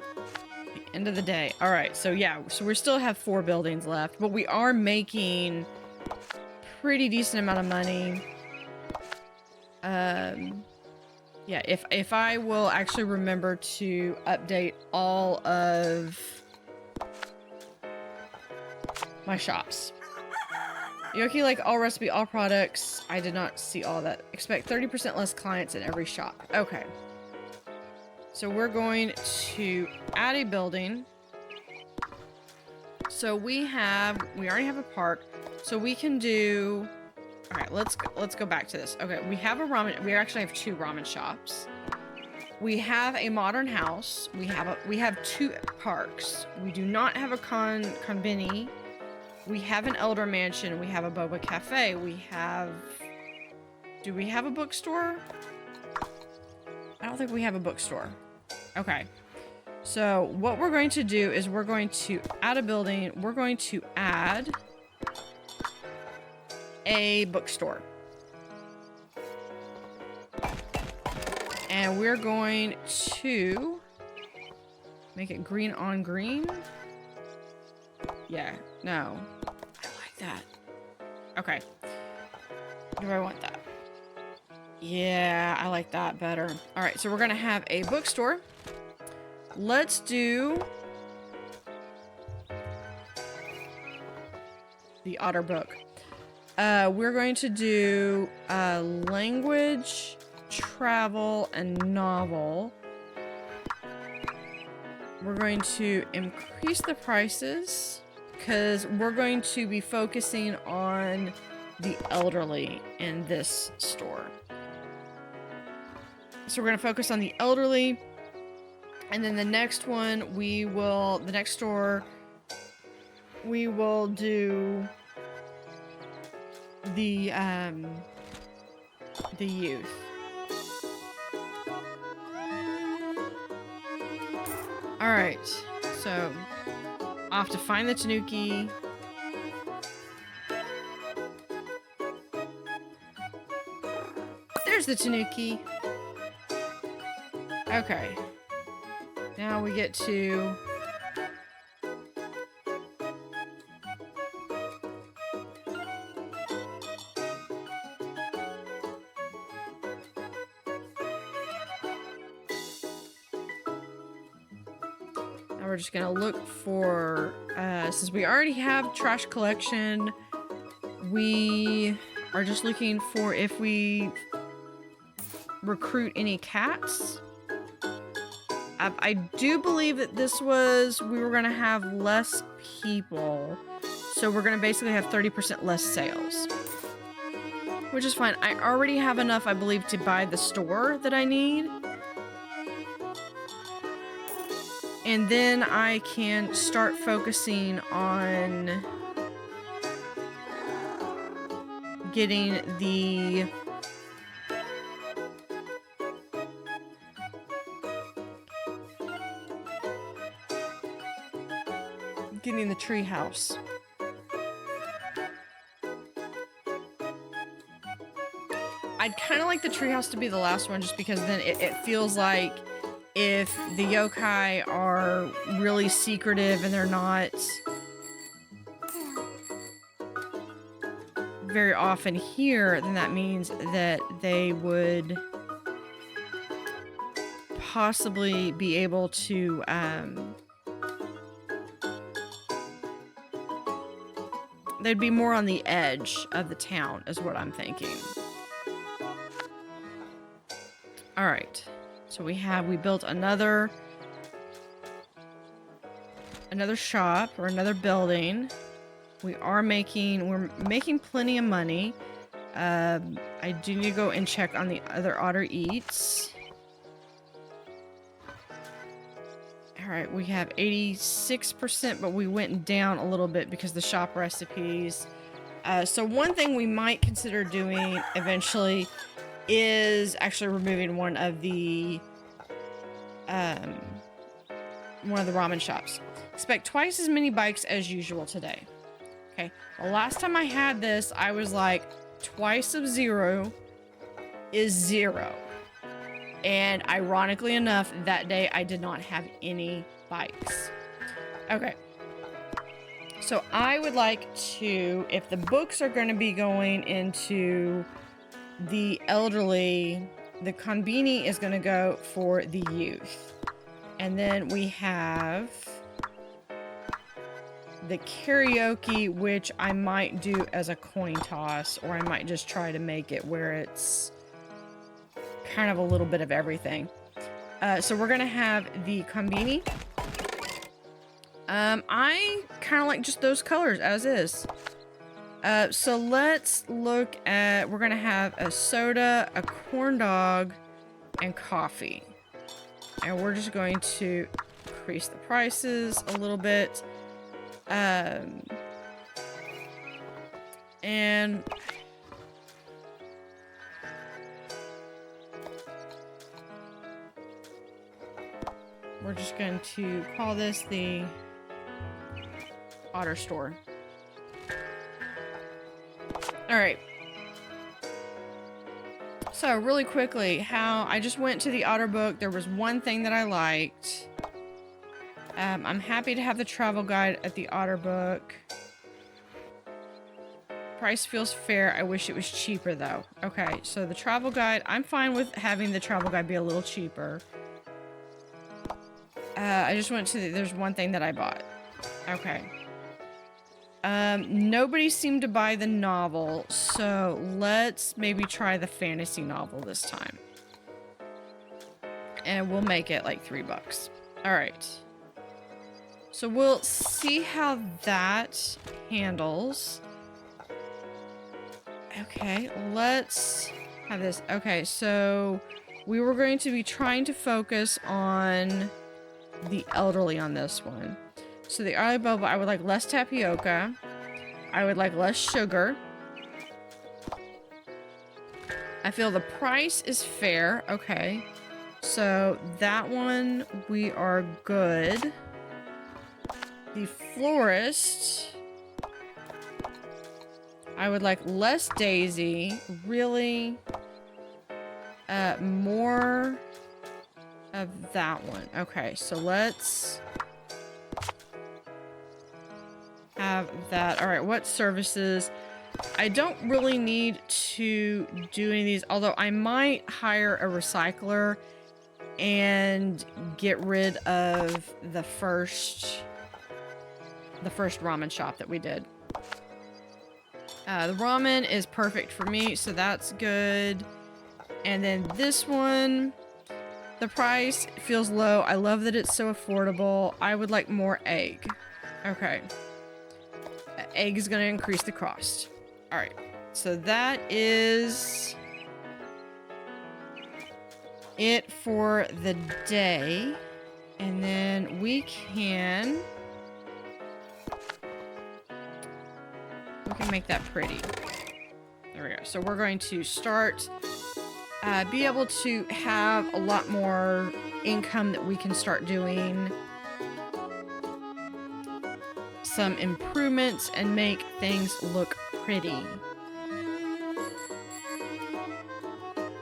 end of the day. Alright, so yeah, so we still have 4 buildings left, but we are making pretty decent amount of money. Yeah, if I will actually remember to update all of my shops. Yoki, like all recipe, all products. I did not see all that. Expect 30% less clients in every shop. Okay. So we're going to add a building. So we already have a park. So we can do All right, let's go back to this. Okay, we have a ramen. We actually have 2 ramen shops. We have a modern house. We have 2 parks. We do not have a Konbini. We have an elder mansion. We have a Boba Cafe. Do we have a bookstore? I don't think we have a bookstore. Okay. So what we're going to do is we're going to add a building. We're going to add a bookstore. And we're going to make it green on green. Yeah, no. I like that. Okay. Do I want that? Yeah, I like that better. All right, so we're going to have a bookstore. Let's do the Otter book. We're going to do language, travel, and novel. We're going to increase the prices because we're going to be focusing on the elderly in this store. So we're going to focus on the elderly. And then the next one, the next store, we will do the youth. All right, so off to find the Tanuki. There's the Tanuki. Okay. Now we get to... Now we're just gonna look for... since we already have trash collection, we are just looking for if we recruit any cats. I do believe that we were going to have less people. So we're going to basically have 30% less sales. Which is fine. I already have enough, I believe, to buy the store that I need. And then I can start focusing on getting the... getting the tree house. I'd kind of like the treehouse to be the last one just because then it feels like if the yokai are really secretive and they're not very often here, then that means that they would possibly be able to they'd be more on the edge of the town, is what I'm thinking. All right. So we built another shop or another building. We're making plenty of money. I do need to go and check on the other Otter Eats. All right, we have 86%, but we went down a little bit because the shop recipes. So one thing we might consider doing eventually is actually removing one of the ramen shops. Expect twice as many bikes as usual today. Okay, the last time I had this, I was like, twice of 0 is 0. And ironically enough, that day I did not have any bikes. Okay. So I would like to, if the books are going to be going into the elderly, the Konbini is going to go for the youth. And then we have the karaoke, which I might do as a coin toss, or I might just try to make it where it's kind of a little bit of everything. So we're gonna have the Konbini. I kind of like just those colors as is. So let's look at, we're gonna have a soda, a corn dog, and coffee. And we're just going to increase the prices a little bit. And we're just going to call this the Otter store. All right. So really quickly, how I just went to the Otter book. There was one thing that I liked. I'm happy to have the travel guide at the Otter book. Price feels fair. I wish it was cheaper though. Okay, so the travel guide, I'm fine with having the travel guide be a little cheaper. I just went to there's one thing that I bought. Okay. Nobody seemed to buy the novel, so let's maybe try the fantasy novel this time. And we'll make it like $3. All right. So we'll see how that handles. Okay, let's have this. Okay, so we were going to be trying to focus on the elderly on this one. So the early boba, I would like less tapioca. I would like less sugar. I feel the price is fair. Okay. So that one, we are good. The Florist, I would like less daisy. Really, more of that one. Okay, so let's have that. All right, what services? I don't really need to do any of these, although I might hire a recycler and get rid of the first ramen shop that we did. The ramen is perfect for me, so that's good. And then this one, the price feels low. I love that it's so affordable. I would like more egg. Okay. Egg is going to increase the cost. All right. So that is it for the day. And then we can make that pretty. There we go. So we're going to start, be able to have a lot more income that we can start doing some improvements and make things look pretty.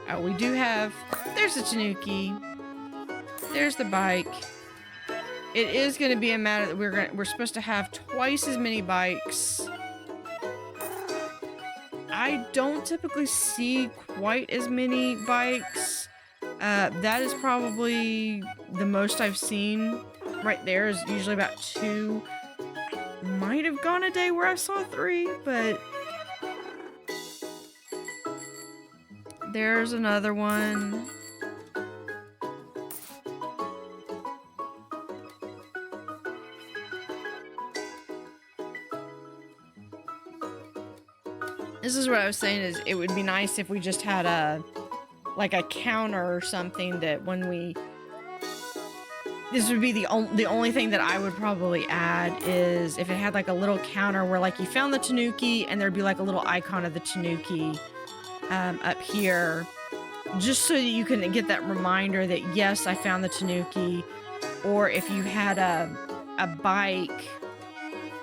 Oh, we do have, there's the Tanuki. There's the bike. It is going to be a matter that we're supposed to have twice as many bikes. I don't typically see quite as many bikes. That is probably the most I've seen. Right there is usually about 2. Might have gone a day where I saw 3, but there's another one. This is what I was saying, is it would be nice if we just had a counter or something that when we, this would be the only thing that I would probably add, is if it had like a little counter where like you found the Tanuki and there'd be like a little icon of the Tanuki up here, just so that you can get that reminder that yes, I found the Tanuki. Or if you had a bike,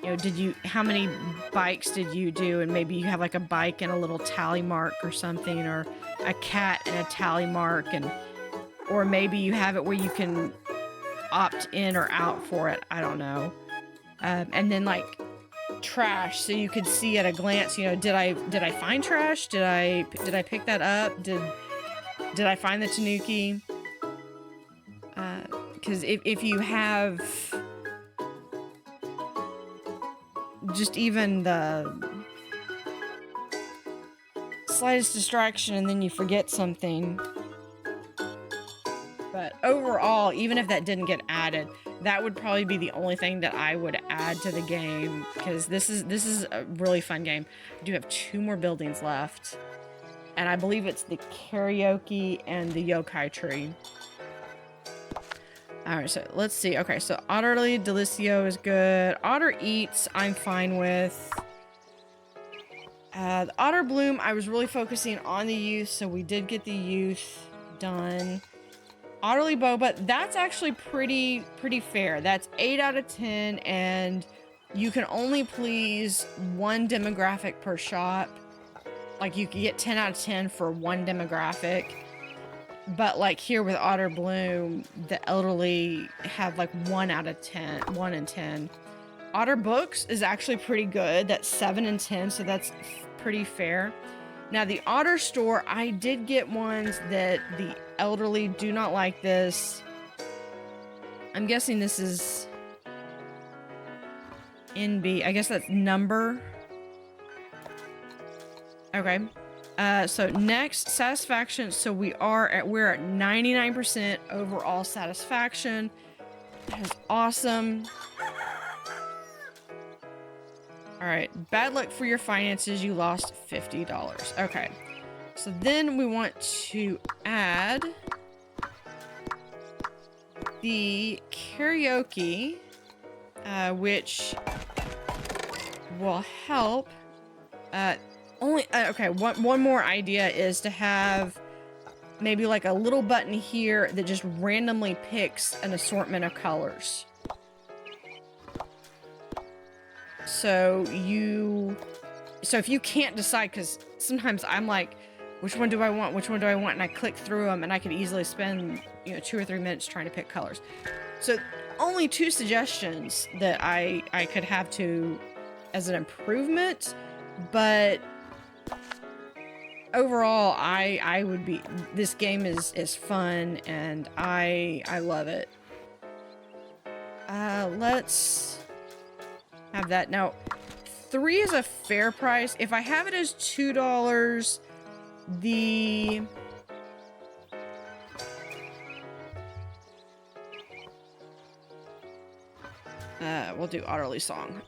you know, how many bikes did you do? And maybe you have like a bike and a little tally mark or something, or a cat and a tally mark, or maybe you have it where you can opt in or out for it. I don't know. And then like trash, so you could see at a glance, you know, did I find trash? Did I pick that up? Did I find the Tanuki? Because if you have just even the slightest distraction and then you forget something. But overall, even if that didn't get added, that would probably be the only thing that I would add to the game, because this is a really fun game. I do have 2 more buildings left, and I believe it's the karaoke and the Yokai Tree. All right, so let's see. Okay, so Otterly Delicio is good. Otter Eats, I'm fine with. The Otter Bloom, I was really focusing on the youth, so we did get the youth done. Otterly Boba, that's actually pretty fair. That's 8 out of 10, and you can only please 1 demographic per shop. Like, you can get 10 out of 10 for 1 demographic. But like here with Otter Bloom, the elderly have like 1 out of 10, 1 in 10. Otter Books is actually pretty good. That's 7 in 10, so that's pretty fair. Now the Otter Store, I did get ones that the elderly do not like this. I'm guessing this is NB. I guess that's number. Okay. So next, satisfaction. So we're at 99% overall satisfaction. That is awesome. All right, bad luck for your finances. You lost $50. Okay, so then we want to add the karaoke, which will help. Okay, one more idea is to have maybe like a little button here that just randomly picks an assortment of colors. So if you can't decide, because sometimes I'm like, which one do I want? Which one do I want? And I click through them, and I could easily spend 2 or 3 minutes trying to pick colors. So only 2 suggestions that I could have as an improvement, but overall, I would be. This game is fun, and I love it. Let's have that now. 3 is a fair price. If I have it as $2, we'll do Otterly Song.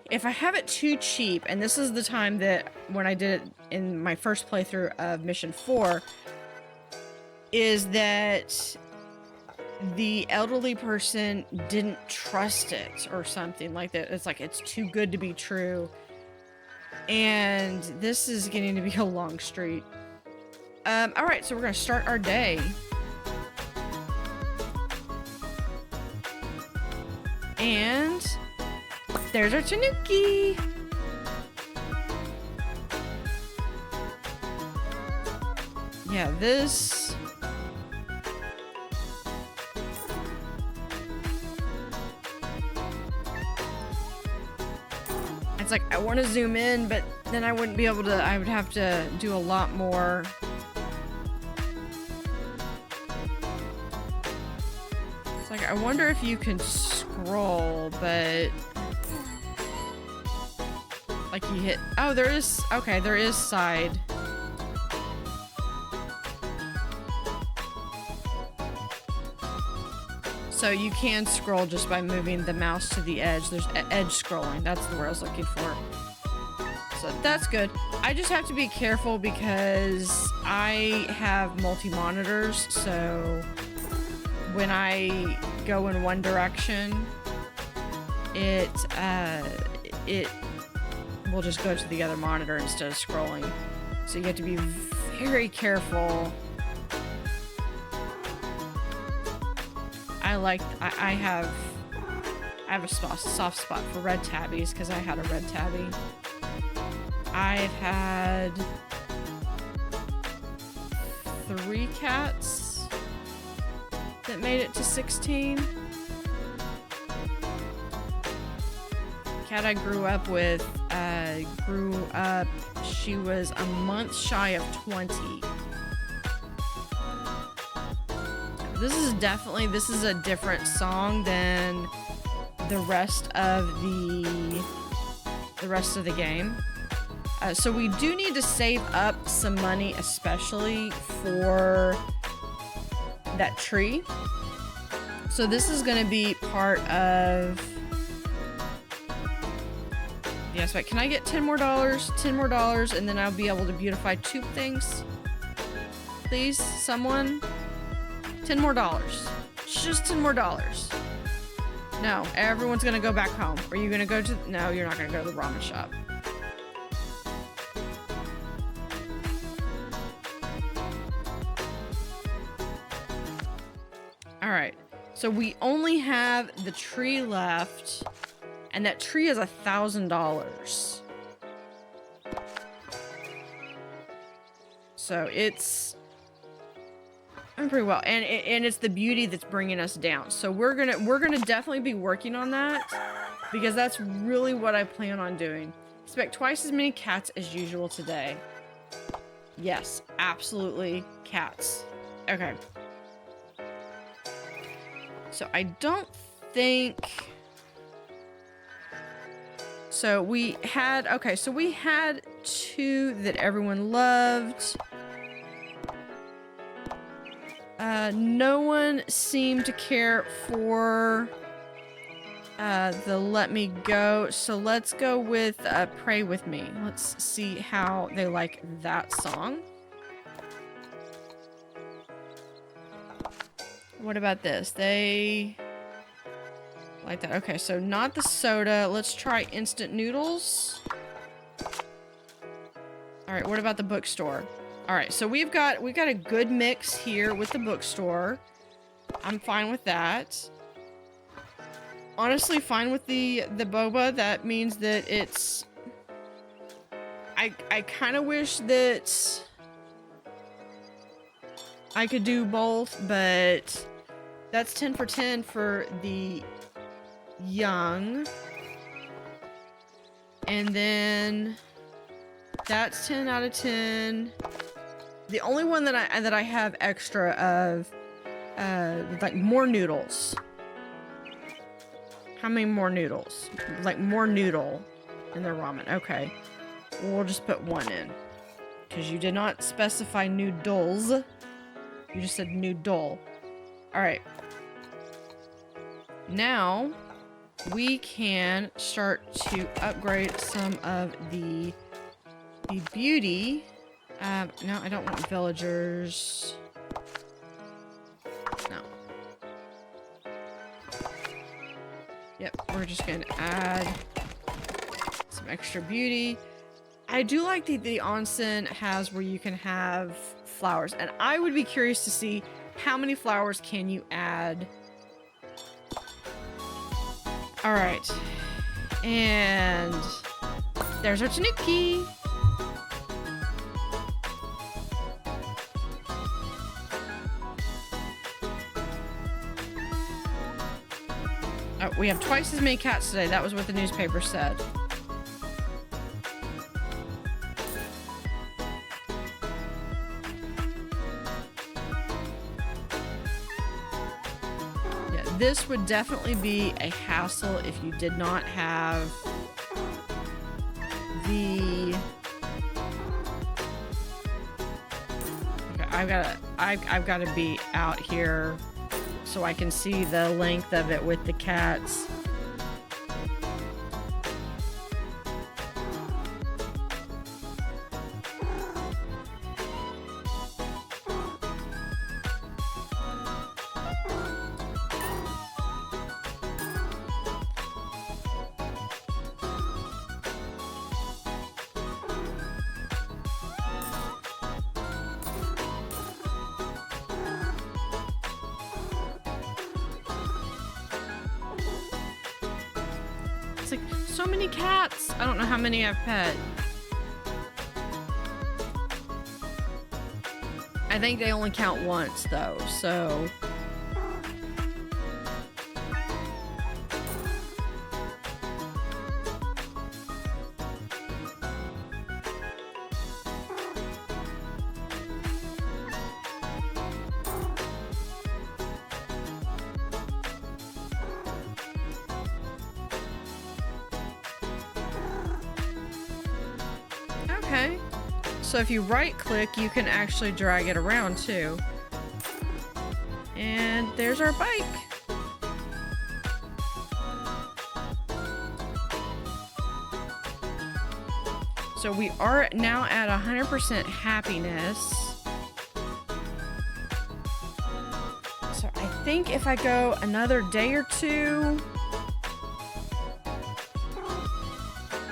If I have it too cheap, and this is the time that when I did it in my first playthrough of Mission 4, is that the elderly person didn't trust it or something like that. It's like, it's too good to be true. And this is getting to be a long street. All right, so we're gonna start our day. And there's our Tanuki. Yeah, this. It's like, I want to zoom in, but then I wouldn't be able to, I would have to do a lot more. It's like, I wonder if you can scroll, but like you hit, oh, there is, okay, there is side. So you can scroll just by moving the mouse to the edge. There's edge scrolling. That's the word I was looking for. So that's good. I just have to be careful because I have multi-monitors. So when I go in one direction, it will just go to the other monitor instead of scrolling. So you have to be very careful. I have a soft spot for red tabbies because I had a red tabby. I've had 3 cats that made it to 16. Cat I grew up with she was a month shy of 20. This is a different song than the rest of the game. So we do need to save up some money, especially for that tree. So this is gonna be part of... Yes, wait, can I get $10 more? $10 more, and then I'll be able to beautify 2 things? Please, someone? $10 more. Just $10 more. No, everyone's gonna go back home. Are you gonna go to... No, you're not gonna go to the ramen shop. Alright, so we only have the tree left, and that tree is $1,000. So it's pretty well, and it's the beauty that's bringing us down. So we're gonna definitely be working on that, because that's really what I plan on doing. Expect twice as many cats as usual today. Yes, absolutely, cats. Okay. So I don't think... So we had... Okay, so we had 2 that everyone loved. No one seemed to care for the Let Me Go. So let's go with Pray With Me. Let's see how they like that song. What about this? They like that. Okay, so not the soda. Let's try instant noodles. All right, what about the bookstore? All right, so we've got a good mix here with the bookstore. I'm fine with that. Honestly, fine with the boba. That means that it's... I kind of wish that I could do both, but that's 10 for 10 for the young. And then that's 10 out of 10. The only one that I have extra of, like more noodles. How many more noodles? Like more noodle in their ramen. Okay. We'll just put 1 in. Because you did not specify noodles. You just said noodle. Alright. Now, we can start to upgrade some of the beauty. No, I don't want villagers. No. Yep, we're just going to add some extra beauty. I do like the onsen has where you can have flowers, and I would be curious to see how many flowers can you add. All right, and there's our tanuki. Oh, we have twice as many cats today. That was what the newspaper said. Yeah, this would definitely be a hassle if you did not have the... Okay, I've gotta be out here so I can see the length of it with the cats. It's like, so many cats! I don't know how many I've pet. I think they only count once, though, so... Okay. So if you right click, you can actually drag it around too. And there's our bike. So we are now at 100% happiness. So I think if I go another day or two,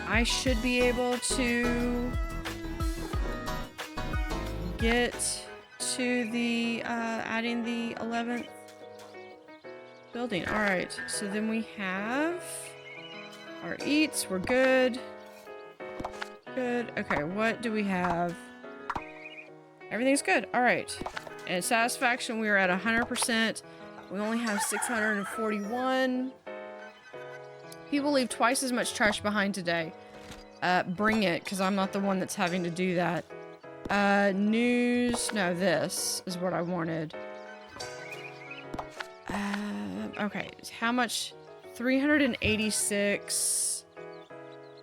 I should be able to get to the adding the 11th building. All right, so then we have our eats. We're good. Good. Okay, what do we have? Everything's good. All right. And satisfaction, we are at 100%. We only have 641. People leave twice as much trash behind today. Bring it, because I'm not the one that's having to do that. News. No, this is what I wanted. Okay. How much? 386.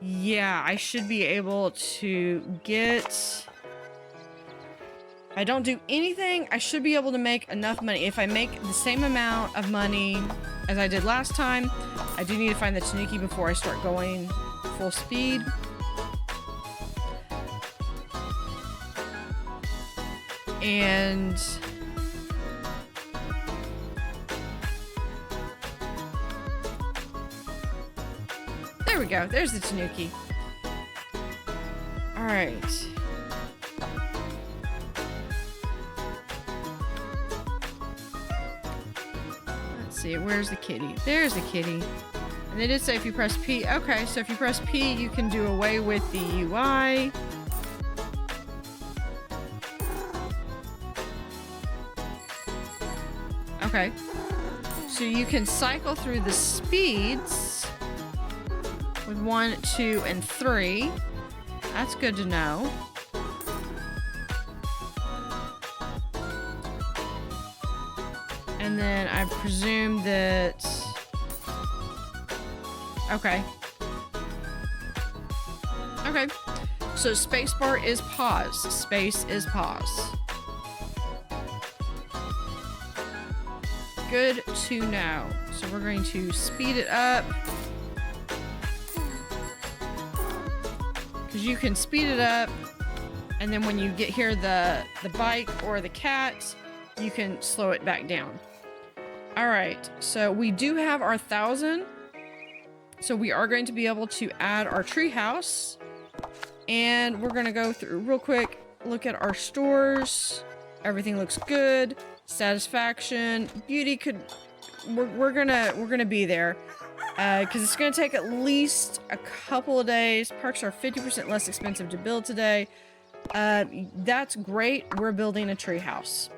Yeah, I should be able to get... If I don't do anything, I should be able to make enough money. If I make the same amount of money as I did last time, I do need to find the Tanuki before I start going full speed. And... there we go. There's the Tanuki. All right. Let's see. Where's the kitty? There's the kitty. And they did say if you press P. Okay, so if you press P, you can do away with the UI. Okay. So you can cycle through the speeds with 1, 2, and 3. That's good to know. And then I presume that... Okay. Okay. So spacebar is pause. Space is pause. Good to know. So we're going to speed it up. Because you can speed it up, and then when you get here the bike or the cat, you can slow it back down. All right, so we do have our 1,000. So we are going to be able to add our tree house. And we're going to go through real quick, look at our stores. Everything looks good. Satisfaction, beauty could... We're gonna be there. Because it's going to take at least a couple of days. Parks are 50% less expensive to build today. That's great. We're building a tree house.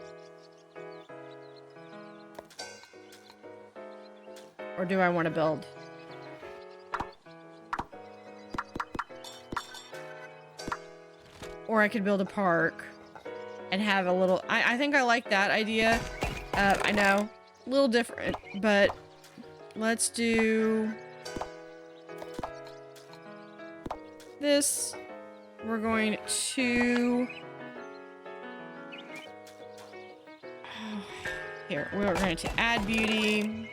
Or do I want to build? Or I could build a park and have a little... I think I like that idea. I know, a little different, but... Let's do this. We're going to... Here, we're going to add beauty.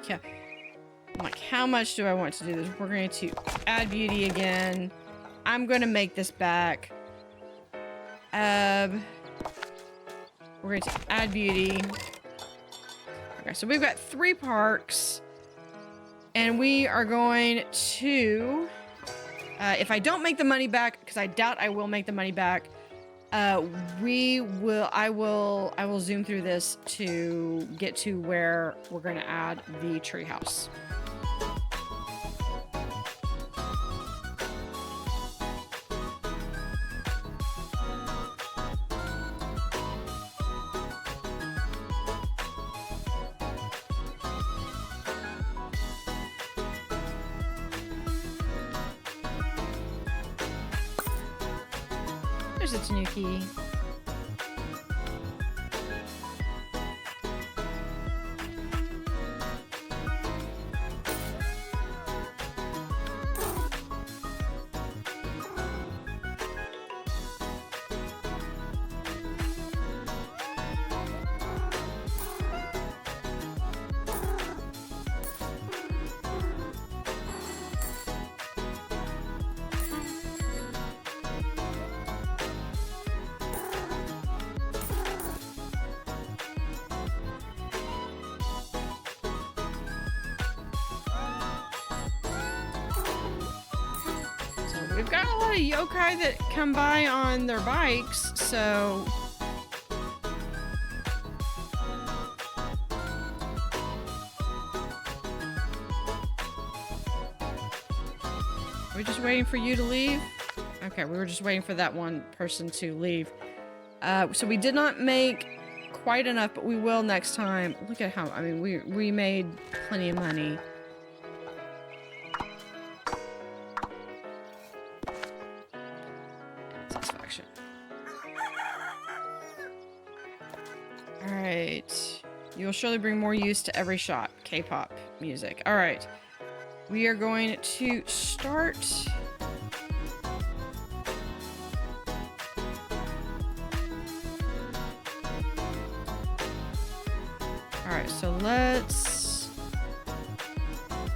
Yeah. I'm like, how much do I want to do this? We're going to add beauty again. I'm going to make this back. We're going to add beauty. Okay, so we've got 3 parks. And we are going to... if I don't make the money back, because I doubt I will make the money back, I will zoom through this to get to where we're going to add the treehouse. There's a Tanuki. we've got a lot of yokai that come by on their bikes, so... Are we just waiting for you to leave? Okay, we were just waiting for that one person to leave. So we did not make quite enough, but we will next time. Look at how, I mean, we made plenty of money. Satisfaction. Alright. You will surely bring more use to every shop. K-pop music. Alright. We are going to start... Alright, so let's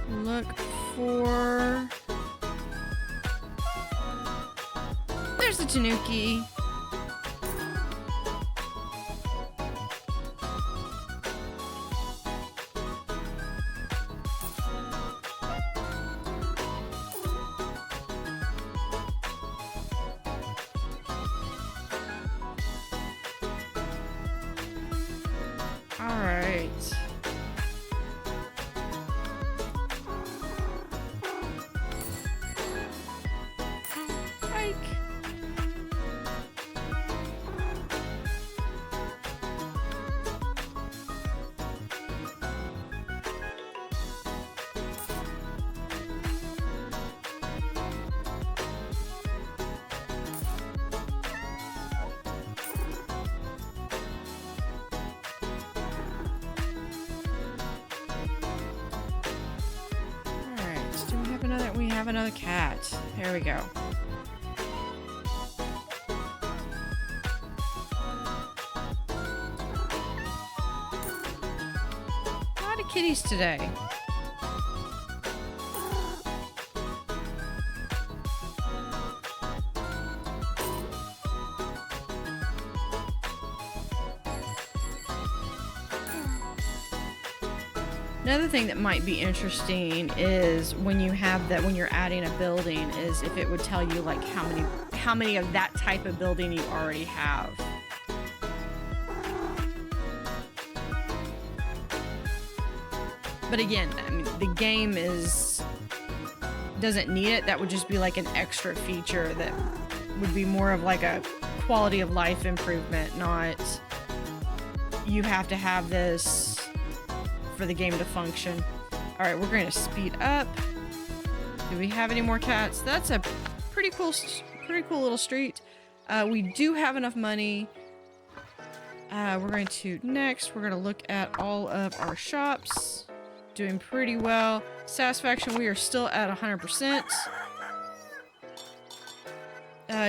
look for... There's the Tanuki. Alright. Hike. We have another cat. There we go. A lot of kitties today. Another thing that might be interesting is when you have that, when you're adding a building, is if it would tell you like how many of that type of building you already have. But again, I mean, the game doesn't need it. That would just be like an extra feature that would be more of like a quality of life improvement, not you have to have this for the game to function. All right, we're going to speed up. Do we have any more cats? That's a pretty cool little street. We do have enough money. We're going to look at all of our shops. Doing pretty well. Satisfaction, we are still at 100%.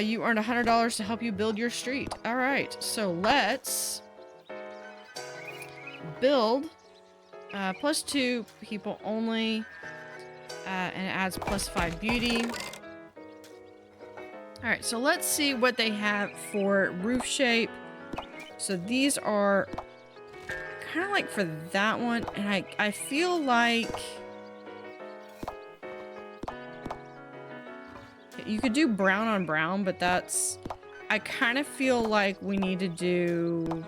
You earned $100 to help you build your street. All right, so let's build. +2 people only, and it adds +5 beauty. Alright, so let's see what they have for roof shape. So these are kind of like for that one, and I feel like you could do brown on brown, but I kind of feel like we need to do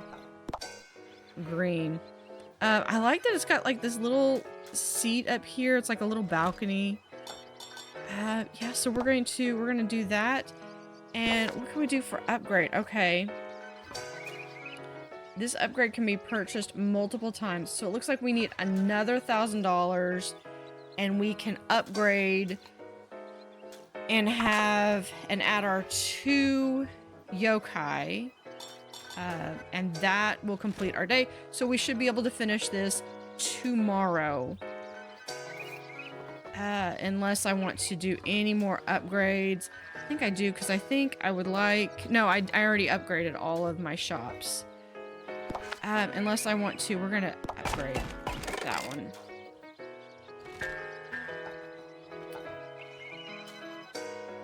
green. I like that it's got like this little seat up here. It's like a little balcony. Yeah, so we're gonna do that. And what can we do for upgrade? Okay. This upgrade can be purchased multiple times. So it looks like we need another $1,000, and we can upgrade and add our 2 yokai. And that will complete our day. So we should be able to finish this tomorrow. Unless I want to do any more upgrades. I think I do, because I think I would like... No, I already upgraded all of my shops. Unless I want to, we're going to upgrade that one.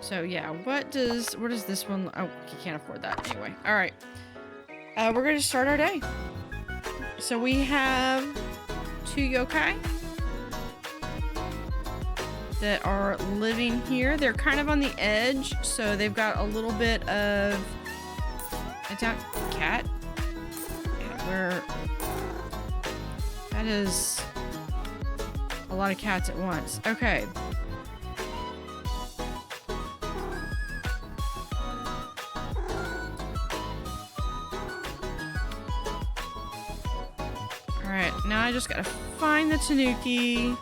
So yeah, what does this one... Oh, you can't afford that anyway. All right. We're going to start our day. So we have 2 yokai. that are living here. They're kind of on the edge, so they've got a little bit of cat. Where that is a lot of cats at once. Okay. All right, now I just gotta find the tanuki.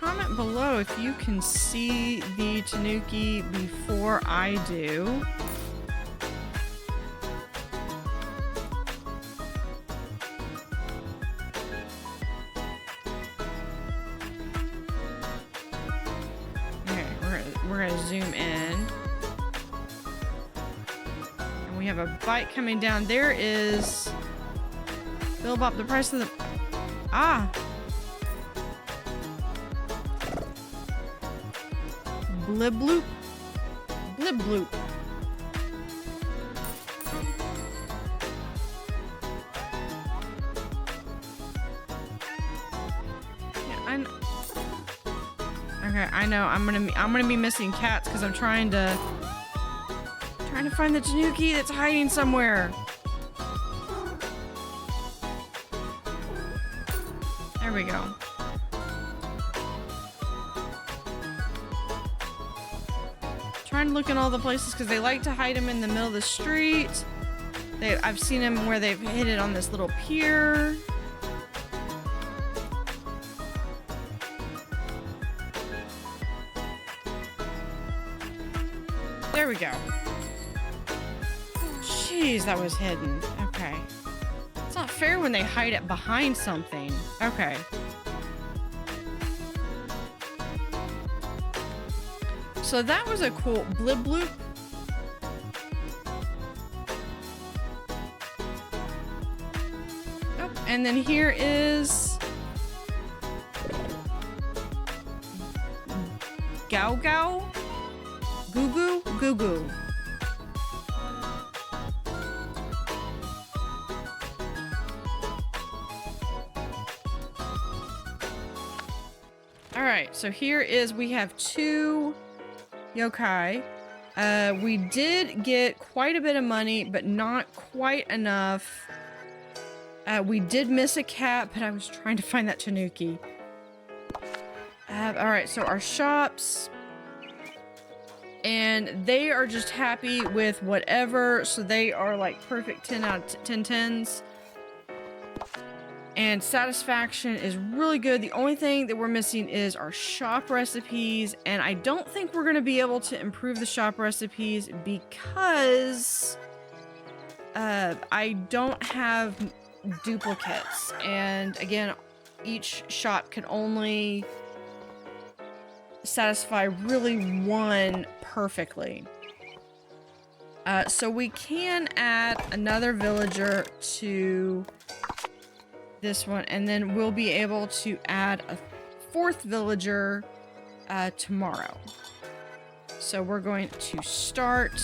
Comment below if you can see the tanuki before I do. Okay, we're gonna zoom in. And we have a bike coming down. There is Blibloop, the price of the Blibloop. Blibloop. Yeah, okay, I know. I'm gonna be missing cats because I'm trying to find the tanuki that's hiding somewhere. There we go. Trying to look in all the places because they like to hide them in the middle of the street. I've seen them where they've hid it on this little pier. There we go. Jeez, that was hidden. Okay. It's not fair when they hide it behind something. Okay. So that was a cool Blibloop. Oh, and then here is Gao Gao, Goo Goo, Goo Goo. All right, so here is, we have two yokai. We did get quite a bit of money, but not quite enough. We did miss a cat, but I was trying to find that tanuki. All right, so our shops, and they are just happy with whatever, so they are like perfect 10 out of 10 10s. And satisfaction is really good. The only thing that we're missing is our shop recipes, and I don't think we're going to be able to improve the shop recipes because I don't have duplicates. And again, each shop can only satisfy really one perfectly. So we can add another villager to this one, and then we'll be able to add a fourth villager tomorrow. So we're going to start,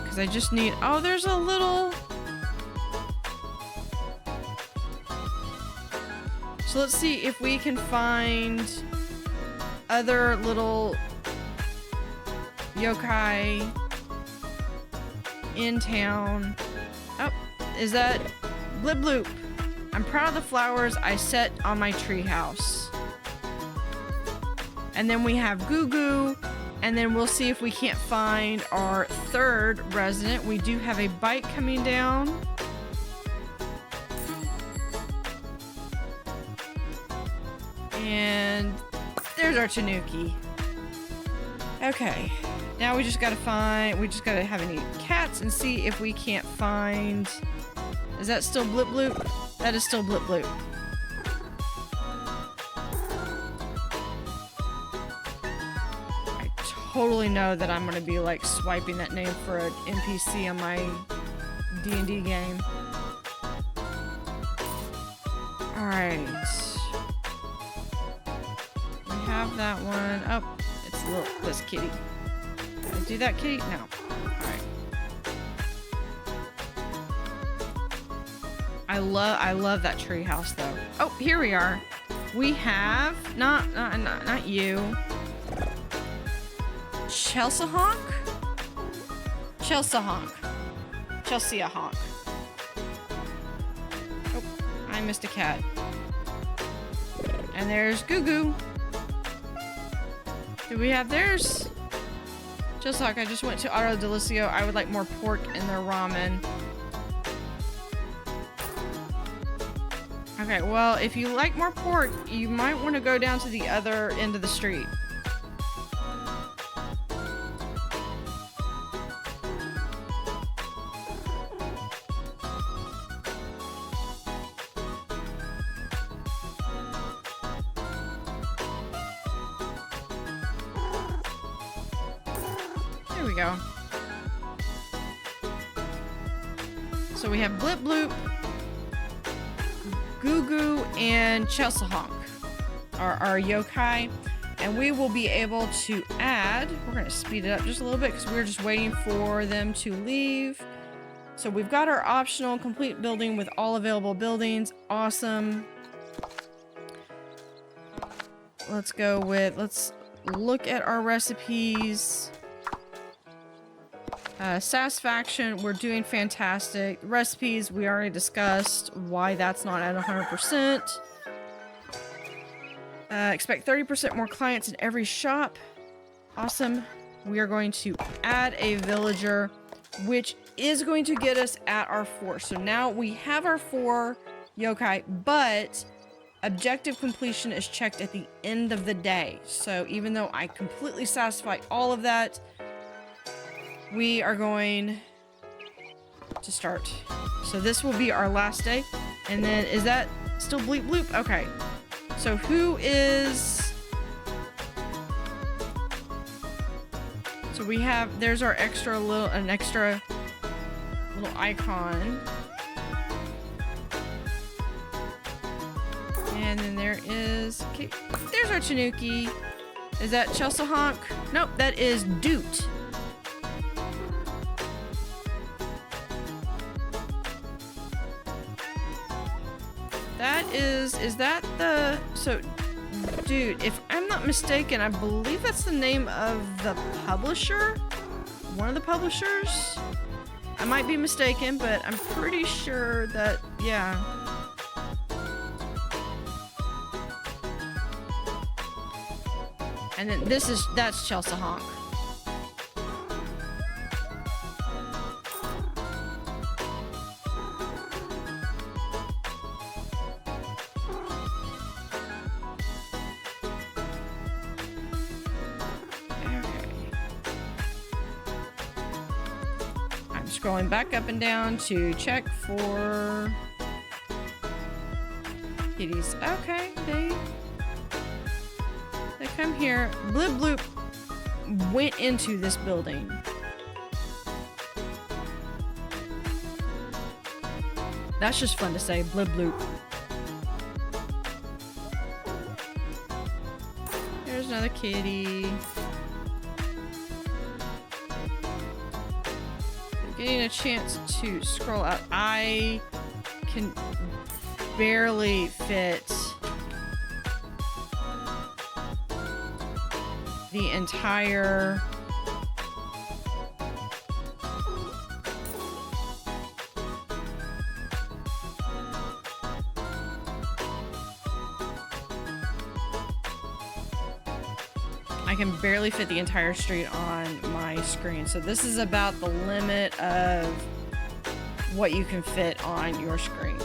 because I just need, oh, there's a little, so let's see if we can find other little yokai in town. Oh, is that Blibloop? I'm proud of the flowers I set on my treehouse. And then we have Goo Goo, and then we'll see if we can't find our third resident. We do have a bike coming down. And there's our tanuki. Okay, now we just gotta have any cats and see if we can't find, is that still Blibloop? That is still Blibloop. I totally know that I'm gonna be like swiping that name for an NPC on my D&D game. Alright. We have that one. Oh, it's a little, this kitty. Did I do that, kitty? No. Alright. I love that tree house though. Oh, here we are. We have not you. Chelsea Honk? Chelsea Honk. Chelsea Honk. Oh, I missed a cat. And there's Goo Goo. Do we have theirs? Chelsea Honk, I just went to Auto Delicio. I would like more pork in their ramen. Okay, well, if you like more pork, you might want to go down to the other end of the street. There we go. So we have Blibloop, Goo Goo, and Chelsea Honk are our yokai, and we will be able to add, we're going to speed it up just a little bit because we're just waiting for them to leave. So we've got our optional complete building with all available buildings. Awesome. Let's look at our recipes. Satisfaction, we're doing fantastic. Recipes, we already discussed why that's not at 100%. Expect 30% more clients in every shop. Awesome. We are going to add a villager, which is going to get us at our 4. So now we have our 4 yokai, but objective completion is checked at the end of the day. So even though I completely satisfy all of that, we are going to start. So this will be our last day. And then, is that still Blibloop? Okay. So who is... So we have, there's our extra little icon. And then there is, okay, there's our Tanuki. Is that Chelsea Honk? Nope, that is Doot. Is that the, so dude, if I'm not mistaken, I believe that's the name of the publisher, one of the publishers. I might be mistaken, but I'm pretty sure that, yeah. And then that's Chelsea Honk. Scrolling back up and down to check for kitties. Okay, they come here. Blibloop went into this building. That's just fun to say, Blibloop. There's another kitty. Getting a chance to scroll out. I can barely fit the entire street on my screen. So this is about the limit of what you can fit on your screen.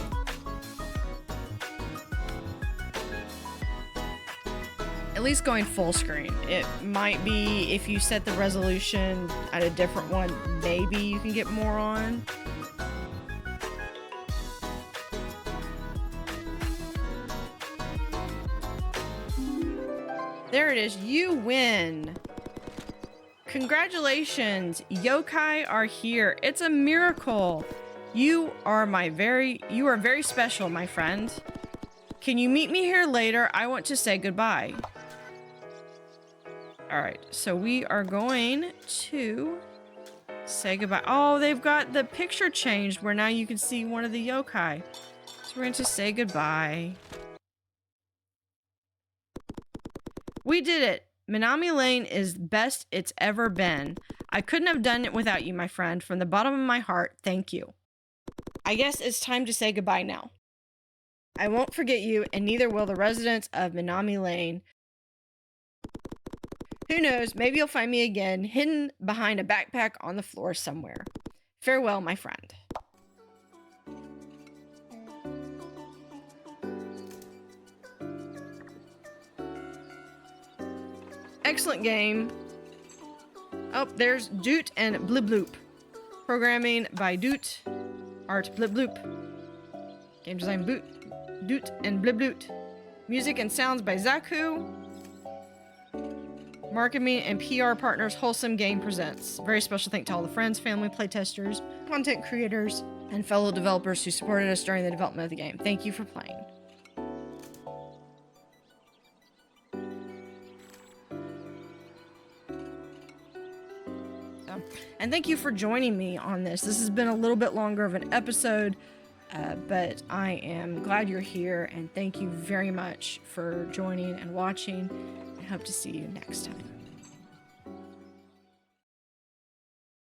At least going full screen. It might be, if you set the resolution at a different one, maybe you can get more on. There it is. You win. Congratulations. Yokai are here. It's a miracle. You are very special, my friend. Can you meet me here later? I want to say goodbye. All right. So we are going to say goodbye. Oh, they've got the picture changed where now you can see one of the yokai. So we're going to say goodbye. We did it. Minami Lane is best it's ever been. I couldn't have done it without you, my friend. From the bottom of my heart, thank you. I guess it's time to say goodbye now. I won't forget you, and neither will the residents of Minami Lane. Who knows, maybe you'll find me again, hidden behind a backpack on the floor somewhere. Farewell, my friend. Excellent game. Oh, there's Doot and Blibloop. Programming by Doot. Art Blibloop. Game design Doot and Blibloop. Music and sounds by Zaku. Marketing and PR partners Wholesome Game Presents. Very special thank to all the friends, family, playtesters, content creators, and fellow developers who supported us during the development of the game. Thank you for playing. And thank you for joining me on this. This has been a little bit longer of an episode, but I am glad you're here, and thank you very much for joining and watching. I hope to see you next time.